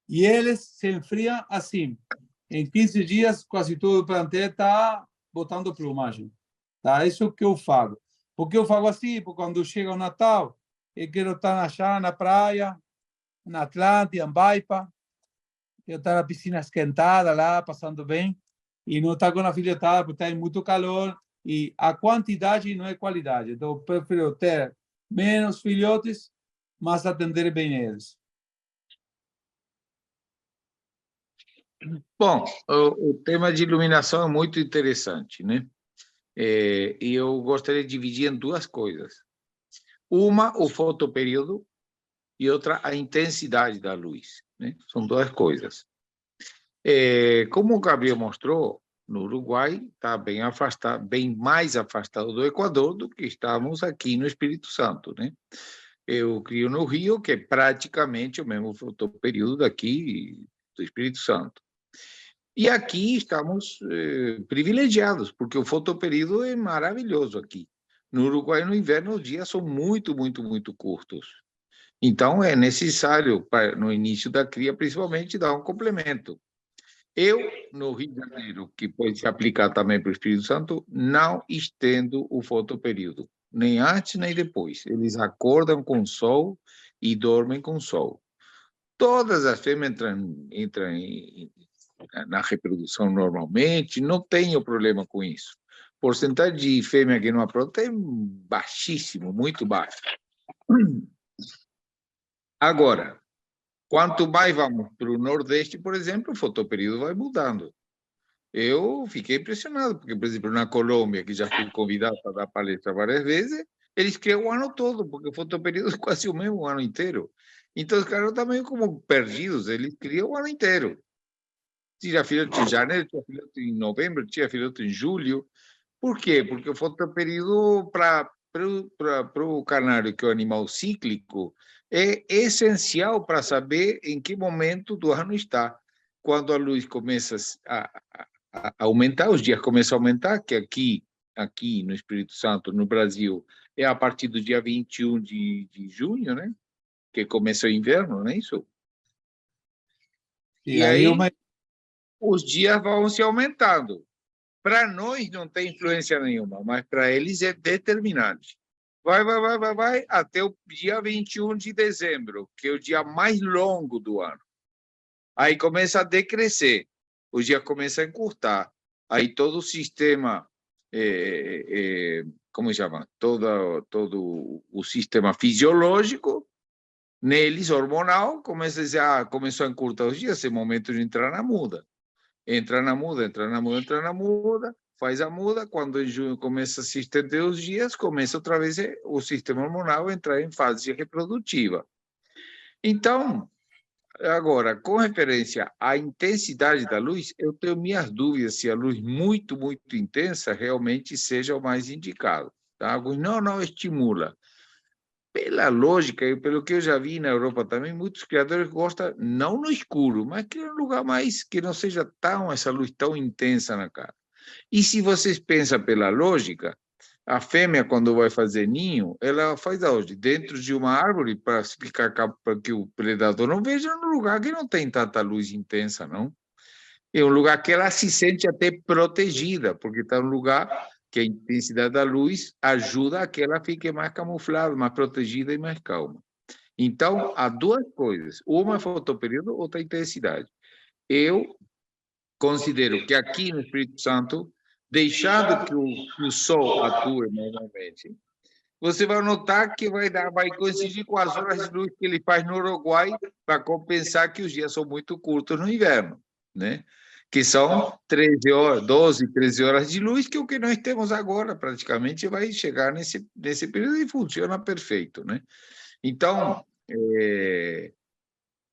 E eles se enfriam assim. Em 15 dias, quase todo o plantel está botando plumagem. Tá? Isso é o que eu faço. Por que eu faço assim? Porque quando chega o Natal, eu quero estar na praia, na Atlântida, em Baipa, quero estar na piscina esquentada lá, passando bem, e não estar com a filhotada, porque está muito calor, e a quantidade não é qualidade. Então, eu prefiro ter menos filhotes, mas atender bem eles. Bom, o tema de iluminação é muito interessante, né? E eu gostaria de dividir em duas coisas. Uma, o fotoperíodo, e outra, a intensidade da luz, né? São duas coisas. Como o Gabriel mostrou, no Uruguai está bem afastado, bem mais afastado do Equador do que estamos aqui no Espírito Santo, né? Eu crio no Rio, que é praticamente o mesmo fotoperíodo daqui do Espírito Santo. E aqui estamos privilegiados, porque o fotoperíodo é maravilhoso aqui. No Uruguai, no inverno, os dias são muito, muito, muito curtos. Então, é necessário, no início da cria, principalmente, dar um complemento. Eu, no Rio de Janeiro, que pode se aplicar também para o Espírito Santo, não estendo o fotoperíodo, nem antes nem depois. Eles acordam com o sol e dormem com o sol. Todas as fêmeas entram na reprodução normalmente, não tenho problema com isso. Porcentagem de fêmea que não apronta é baixíssimo, muito baixo. Agora, quanto mais vamos para o Nordeste, por exemplo, o fotoperíodo vai mudando. Eu fiquei impressionado, porque, por exemplo, na Colômbia, que já fui convidado para dar palestra várias vezes, eles criam o ano todo, porque o fotoperíodo é quase o mesmo o ano inteiro. Então, os caras estão meio como perdidos, eles criam o ano inteiro. Tinha filhote em janeiro, tinha filhote em novembro, tinha filhote em julho. Por quê? Porque o fotoperíodo, para o canário, que é o animal cíclico, é essencial para saber em que momento do ano está. Quando a luz começa a aumentar, os dias começam a aumentar, que aqui no Espírito Santo, no Brasil, é a partir do dia 21 de junho, né? Que começa o inverno, não é isso? E aí os dias vão se aumentando. Para nós não tem influência nenhuma, mas para eles é determinante. Vai, até o dia 21 de dezembro, que é o dia mais longo do ano. Aí começa a decrescer, o dia começa a encurtar. Aí todo o sistema, como chama? Todo o sistema fisiológico, neles, hormonal, começou a encurtar os dias, é momento de entrar na muda. Entra na muda, faz a muda, quando em junho começa a se estender os dias, começa outra vez o sistema hormonal a entrar em fase reprodutiva. Então, agora, com referência à intensidade da luz, eu tenho minhas dúvidas se a luz muito, muito intensa realmente seja o mais indicado. Tá? Alguns não estimula. Pela lógica e pelo que eu já vi na Europa também, muitos criadores gostam, não no escuro, mas que um lugar mais que não seja essa luz tão intensa na cara. E se vocês pensam pela lógica, a fêmea, quando vai fazer ninho, ela faz aonde? Dentro de uma árvore, para que o predador não veja, num lugar que não tem tanta luz intensa, não. É um lugar que ela se sente até protegida, porque está num lugar que a intensidade da luz ajuda a que ela fique mais camuflada, mais protegida e mais calma. Então, há duas coisas. Uma é fotoperíodo, outra é intensidade. Eu considero que aqui no Espírito Santo, deixando que o sol atue normalmente, você vai notar que vai coincidir com as horas de luz que ele faz no Uruguai para compensar que os dias são muito curtos no inverno, né? Que são 13 horas, 12, 13 horas de luz, que é o que nós temos agora, praticamente vai chegar nesse período e funciona perfeito, né? Então,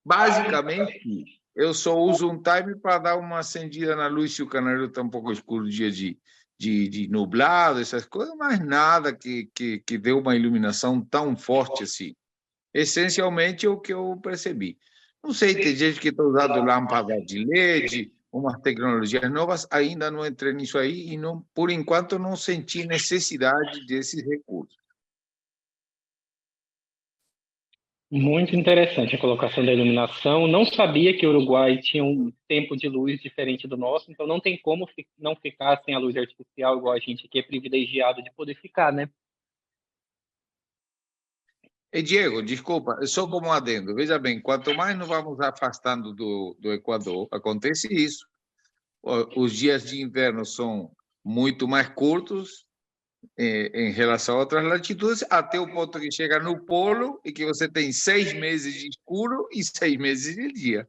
basicamente, eu só uso um timer para dar uma acendida na luz se o canário está um pouco escuro, dia de nublado, essas coisas, mas nada que dê uma iluminação tão forte assim. Essencialmente é o que eu percebi. Não sei, tem gente que está usando lâmpada de LED, umas tecnologias novas, ainda não entrei nisso aí e, não, por enquanto, não senti necessidade desses recursos. Muito interessante a colocação da iluminação. Não sabia que o Uruguai tinha um tempo de luz diferente do nosso, então não tem como não ficar sem a luz artificial, igual a gente que é privilegiado de poder ficar, né? E Diego, desculpa, só como adendo, veja bem, quanto mais nos vamos afastando do Equador, acontece isso. Os dias de inverno são muito mais curtos em relação a outras latitudes, até o ponto que chega no polo e que você tem 6 meses de escuro e 6 meses de dia.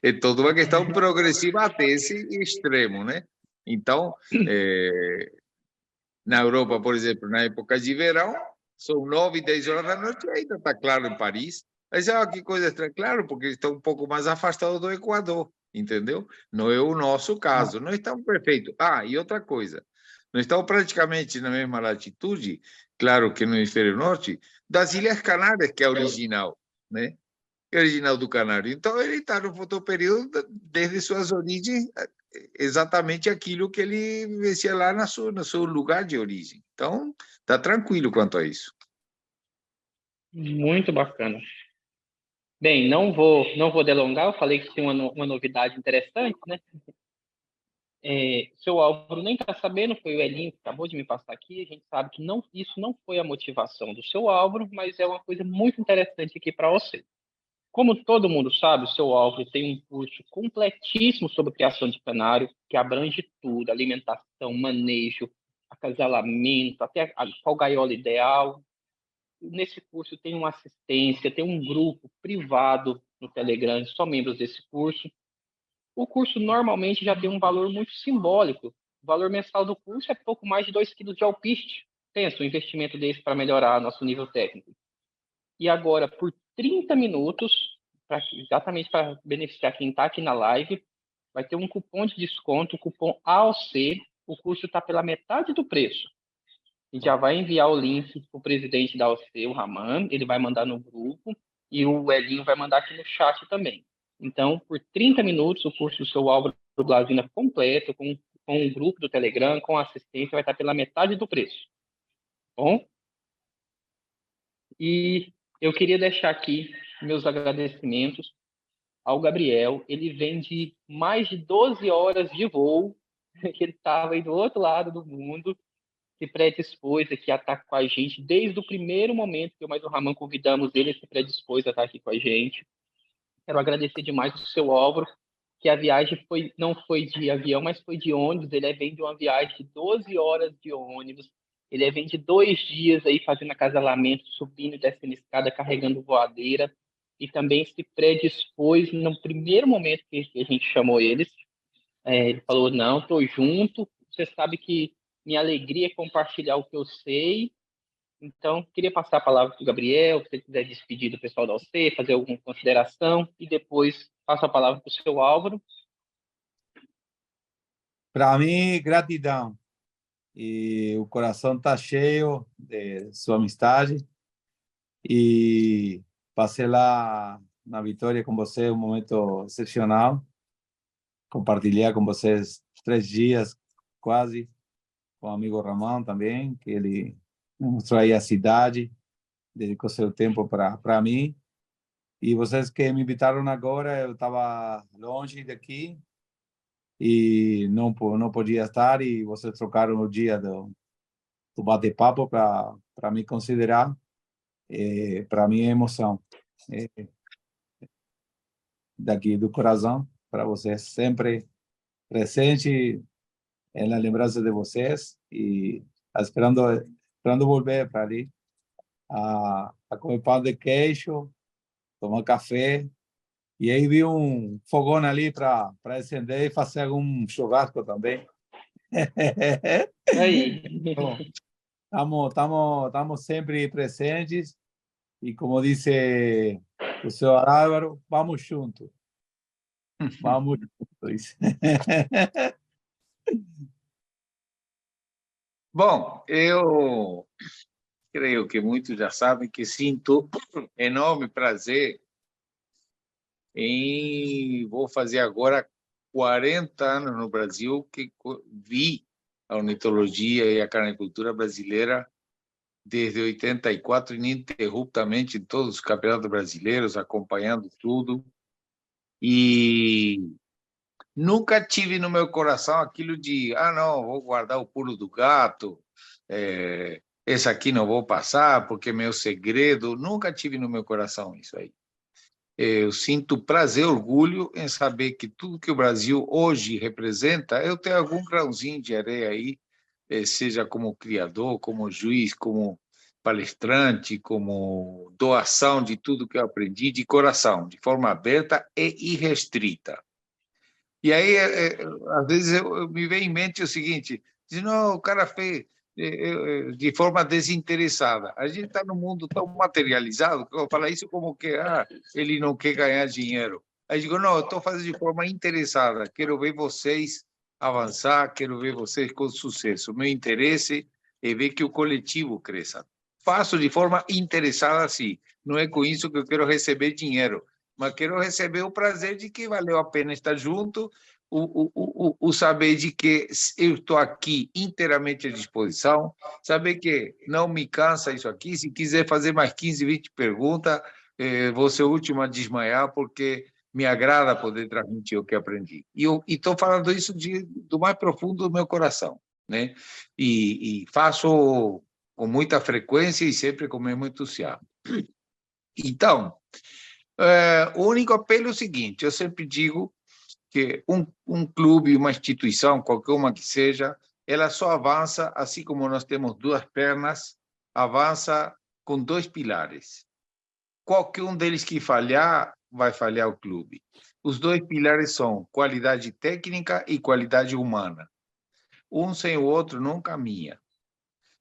É toda uma questão progressiva até esse extremo, né? Então, na Europa, por exemplo, na época de verão, são 9, 10 horas da noite e ainda está claro em Paris. Mas que coisa estranha, claro, porque eles estão um pouco mais afastados do Equador, entendeu? Não é o nosso caso, não estamos perfeitos. E outra coisa, nós estamos praticamente na mesma latitude, claro que no hemisfério norte, das Ilhas Canárias, que é original, né? É original do Canário. Então, ele está no fotoperíodo desde suas origens, exatamente aquilo que ele vivencia lá no seu lugar de origem. Então, está tranquilo quanto a isso. Muito bacana. Bem, não vou delongar, eu falei que tinha uma novidade interessante, né? Seu Álvaro nem está sabendo, foi o Elinho que acabou de me passar aqui, a gente sabe que isso não foi a motivação do seu Álvaro, mas é uma coisa muito interessante aqui para você. Como todo mundo sabe, o seu Álvaro tem um curso completíssimo sobre criação de canário, que abrange tudo, alimentação, manejo, acasalamento, até qual gaiola ideal. Nesse curso tem uma assistência, tem um grupo privado no Telegram, só membros desse curso. O curso normalmente já tem um valor muito simbólico. O valor mensal do curso é pouco mais de 2 quilos de alpiste. Pensa, um investimento desse para melhorar nosso nível técnico. E agora, por 30 minutos, exatamente para beneficiar quem está aqui na live, vai ter um cupom de desconto, o cupom AOC. O curso está pela metade do preço. A gente já vai enviar o link para o presidente da AOC, o Raman, ele vai mandar no grupo, e o Elinho vai mandar aqui no chat também. Então, por 30 minutos, o curso do seu Álvaro Glasina completo, com um grupo do Telegram, com assistência, vai estar pela metade do preço. Bom? E eu queria deixar aqui meus agradecimentos ao Gabriel. Ele vem de mais de 12 horas de voo, que ele estava aí do outro lado do mundo, se predispôs aqui a estar com a gente desde o primeiro momento que eu mais o Raman convidamos ele, se predispôs a estar aqui com a gente. Quero agradecer demais o seu Álvaro, que a viagem não foi de avião, mas foi de ônibus. Ele vem de uma viagem de 12 horas de ônibus. Ele vem de 2 dias aí fazendo acasalamento, subindo e descendo escada, carregando voadeira. E também se predispôs no primeiro momento que a gente chamou eles. Ele falou, não, estou junto. Você sabe que minha alegria é compartilhar o que eu sei. Então, queria passar a palavra para o Gabriel, se você quiser despedir do pessoal da OC, fazer alguma consideração, e depois passo a palavra para o seu Álvaro. Para mim, gratidão. E o coração está cheio de sua amizade. E passei lá na Vitória com você um momento excepcional. Compartilhar com vocês 3 dias, quase, com o amigo Ramon também, que ele mostrou aí a cidade, dedicou seu tempo para mim. E vocês que me invitaram agora, eu estava longe daqui e não podia estar, e vocês trocaram o dia do bate-papo para me considerar. Para mim é emoção. Daqui do coração, para vocês, sempre presente na lembrança de vocês, e esperando volver para ali a comer pão de queijo, tomar café. E aí vi um fogão ali para acender e fazer algum churrasco também. Aí. Estamos sempre presentes, e como disse o senhor Álvaro, vamos juntos. Vamos juntos. Bom, eu creio que muitos já sabem que sinto enorme prazer vou fazer agora 40 anos no Brasil que vi a ornitologia e a carnicultura brasileira desde 84, ininterruptamente em todos os campeonatos brasileiros, acompanhando tudo. E nunca tive no meu coração aquilo de, não, vou guardar o pulo do gato, esse aqui não vou passar porque é meu segredo. Nunca tive no meu coração isso aí. Eu sinto prazer, orgulho em saber que tudo que o Brasil hoje representa, eu tenho algum grãozinho de areia aí, seja como criador, como juiz, como palestrante, como doação de tudo que eu aprendi de coração, de forma aberta e irrestrita. E aí, às vezes, me vem em mente o seguinte, diz, não, o cara fez de forma desinteressada. A gente está num mundo tão materializado que eu vou falar isso como que ele não quer ganhar dinheiro. Aí eu digo, não, eu estou fazendo de forma interessada, quero ver vocês avançar, quero ver vocês com sucesso. Meu interesse é ver que o coletivo cresça. Faço de forma interessada, sim. Não é com isso que eu quero receber dinheiro, mas quero receber o prazer de que valeu a pena estar junto, o saber de que eu estou aqui inteiramente à disposição, saber que não me cansa isso aqui, se quiser fazer mais 15, 20 perguntas, vou ser o último a desmaiar, porque me agrada poder transmitir o que aprendi. E estou falando isso do mais profundo do meu coração, né? E faço com muita frequência e sempre com o mesmo entusiasmo. Então, o único apelo é o seguinte, eu sempre digo que um clube, uma instituição, qualquer uma que seja, ela só avança, assim como nós temos duas pernas, avança com dois pilares. Qualquer um deles que falhar, vai falhar o clube. Os dois pilares são qualidade técnica e qualidade humana. Um sem o outro não caminha.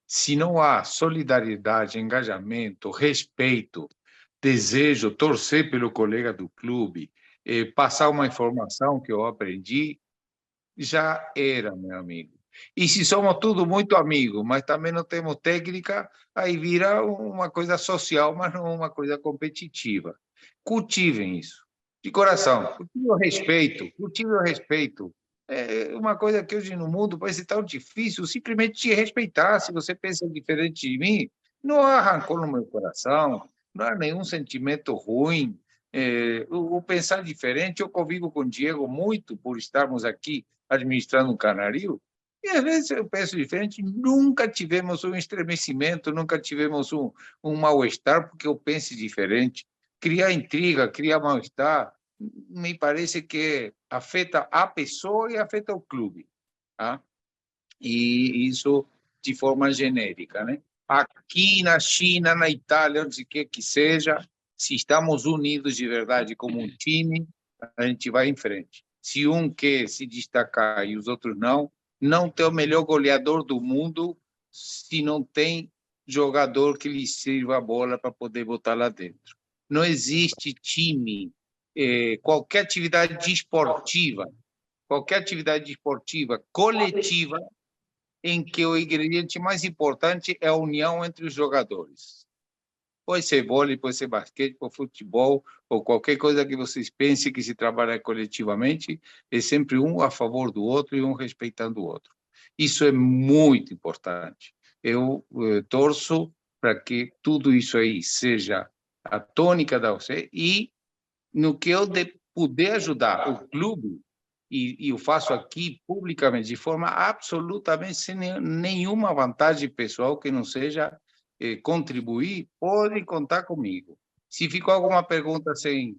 Se não há solidariedade, engajamento, respeito, desejo, torcer pelo colega do clube, passar uma informação que eu aprendi, já era, meu amigo. E se somos tudo muito amigos, mas também não temos técnica, aí vira uma coisa social, mas não uma coisa competitiva. Cultivem isso, de coração. Cultivem o respeito, cultivem o respeito. É uma coisa que hoje no mundo parece tão difícil, simplesmente te respeitar. Se você pensa diferente de mim, não há rancor no meu coração, não há nenhum sentimento ruim. O pensar diferente, eu convivo com o Diego muito por estarmos aqui administrando um canaril, e às vezes eu penso diferente, nunca tivemos um estremecimento, nunca tivemos um mal-estar porque eu pense diferente. Criar intriga, criar mal-estar, me parece que afeta a pessoa e afeta o clube. Tá? E isso de forma genérica, né? Aqui na China, na Itália, onde quer que seja, se estamos unidos de verdade como um time, a gente vai em frente. Se um quer se destacar e os outros não tem o melhor goleador do mundo se não tem jogador que lhe sirva a bola para poder botar lá dentro. Não existe time, qualquer atividade esportiva coletiva, em que o ingrediente mais importante é a união entre os jogadores. Pode ser vôlei, pode ser basquete, pode ser futebol, ou qualquer coisa que vocês pensem que se trabalha coletivamente, é sempre um a favor do outro e um respeitando o outro. Isso é muito importante. Eu torço para que tudo isso aí seja a tônica da OCE e no que eu puder ajudar o clube, e eu faço aqui publicamente, de forma absolutamente sem nenhuma vantagem pessoal que não seja contribuir, pode contar comigo. Se ficou alguma pergunta sem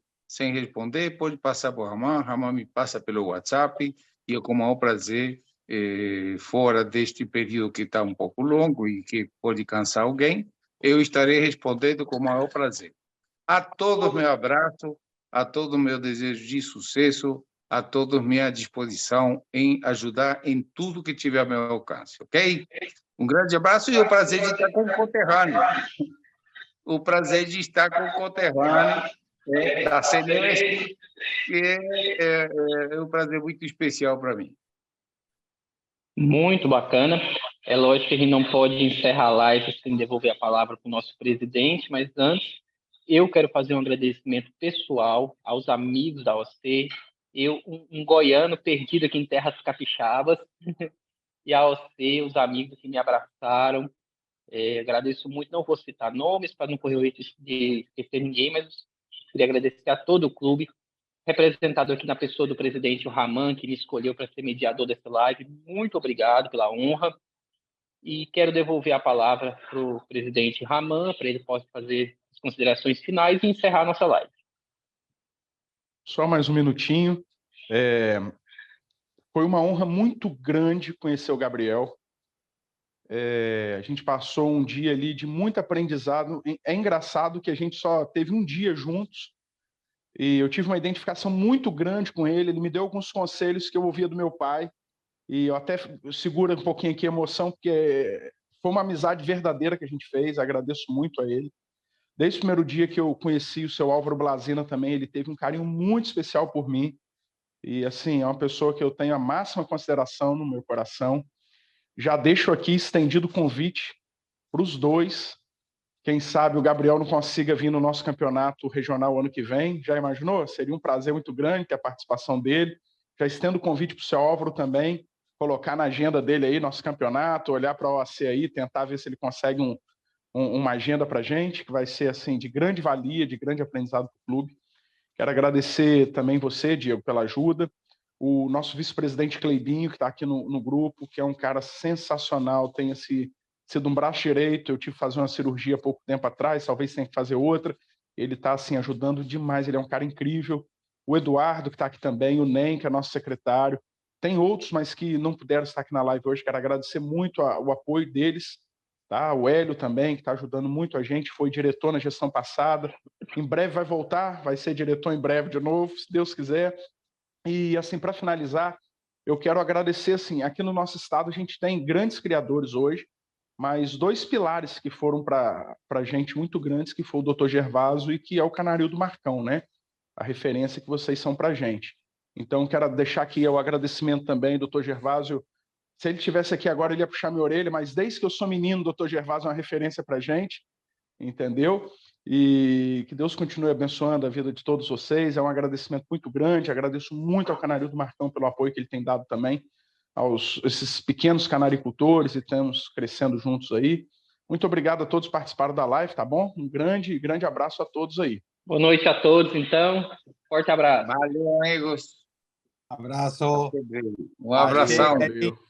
responder, pode passar para o Ramon. Ramon me passa pelo WhatsApp e eu, com o maior prazer, fora deste período que está um pouco longo e que pode cansar alguém, eu estarei respondendo com o maior prazer. A todos meu abraço, a todos meu desejo de sucesso, a todos minha disposição em ajudar em tudo que tiver ao meu alcance, ok? Um grande abraço e o prazer de estar com o conterrâneo. O prazer de estar com o conterrâneo da Celeste, que é um prazer muito especial para mim. Muito bacana. É lógico que a gente não pode encerrar a live sem devolver a palavra para o nosso presidente, mas antes eu quero fazer um agradecimento pessoal aos amigos da OC, eu, um goiano perdido aqui em terras capixabas, e a OC, os amigos que me abraçaram. Agradeço muito, não vou citar nomes para não correr o risco de esquecer ninguém, mas queria agradecer a todo o clube, representado aqui na pessoa do presidente, o Raman, que me escolheu para ser mediador dessa live. Muito obrigado pela honra. E quero devolver a palavra para o presidente Raman, para ele possa fazer as considerações finais e encerrar a nossa live. Só mais um minutinho. Foi uma honra muito grande conhecer o Gabriel. A gente passou um dia ali de muito aprendizado. É engraçado que a gente só teve um dia juntos e eu tive uma identificação muito grande com ele. Ele me deu alguns conselhos que eu ouvia do meu pai e eu até seguro um pouquinho aqui a emoção, porque foi uma amizade verdadeira que a gente fez. Agradeço muito a ele. Desde o primeiro dia que eu conheci o seu Álvaro Blazina também, ele teve um carinho muito especial por mim. E, assim, é uma pessoa que eu tenho a máxima consideração no meu coração. Já deixo aqui estendido o convite para os dois. Quem sabe o Gabriel não consiga vir no nosso campeonato regional ano que vem. Já imaginou? Seria um prazer muito grande ter a participação dele. Já estendo o convite para o seu Álvaro também, colocar na agenda dele aí nosso campeonato, olhar para a OAC aí, tentar ver se ele consegue uma agenda para a gente, que vai ser assim de grande valia, de grande aprendizado para o clube. Quero agradecer também você, Diego, pela ajuda. O nosso vice-presidente Cleibinho, que está aqui no grupo, que é um cara sensacional, tem sido um braço direito. Eu tive que fazer uma cirurgia há pouco tempo atrás, talvez tenha que fazer outra. Ele está assim, ajudando demais, ele é um cara incrível. O Eduardo, que está aqui também, o Nem, que é nosso secretário. Tem outros, mas que não puderam estar aqui na live hoje. Quero agradecer muito o apoio deles. Tá? O Hélio também, que está ajudando muito a gente, foi diretor na gestão passada. Em breve vai voltar, vai ser diretor em breve de novo, se Deus quiser. E, assim, para finalizar, eu quero agradecer, assim, aqui no nosso estado a gente tem grandes criadores hoje, mas dois pilares que foram para a gente muito grandes, que foi o Dr. Gervásio e que é o Canarinho do Marcão, né? A referência que vocês são para a gente. Então, quero deixar aqui o agradecimento também, Dr. Gervásio. Se ele estivesse aqui agora, ele ia puxar minha orelha, mas desde que eu sou menino, o Dr. Gervásio é uma referência para a gente, entendeu? E que Deus continue abençoando a vida de todos vocês. É um agradecimento muito grande. Agradeço muito ao Canarinho do Marcão pelo apoio que ele tem dado também esses pequenos canaricultores, e estamos crescendo juntos aí. Muito obrigado a todos que participaram da live, tá bom? Um grande abraço a todos aí. Boa noite a todos, então. Forte abraço. Valeu, amigos. Abraço. Um abração. Valeu.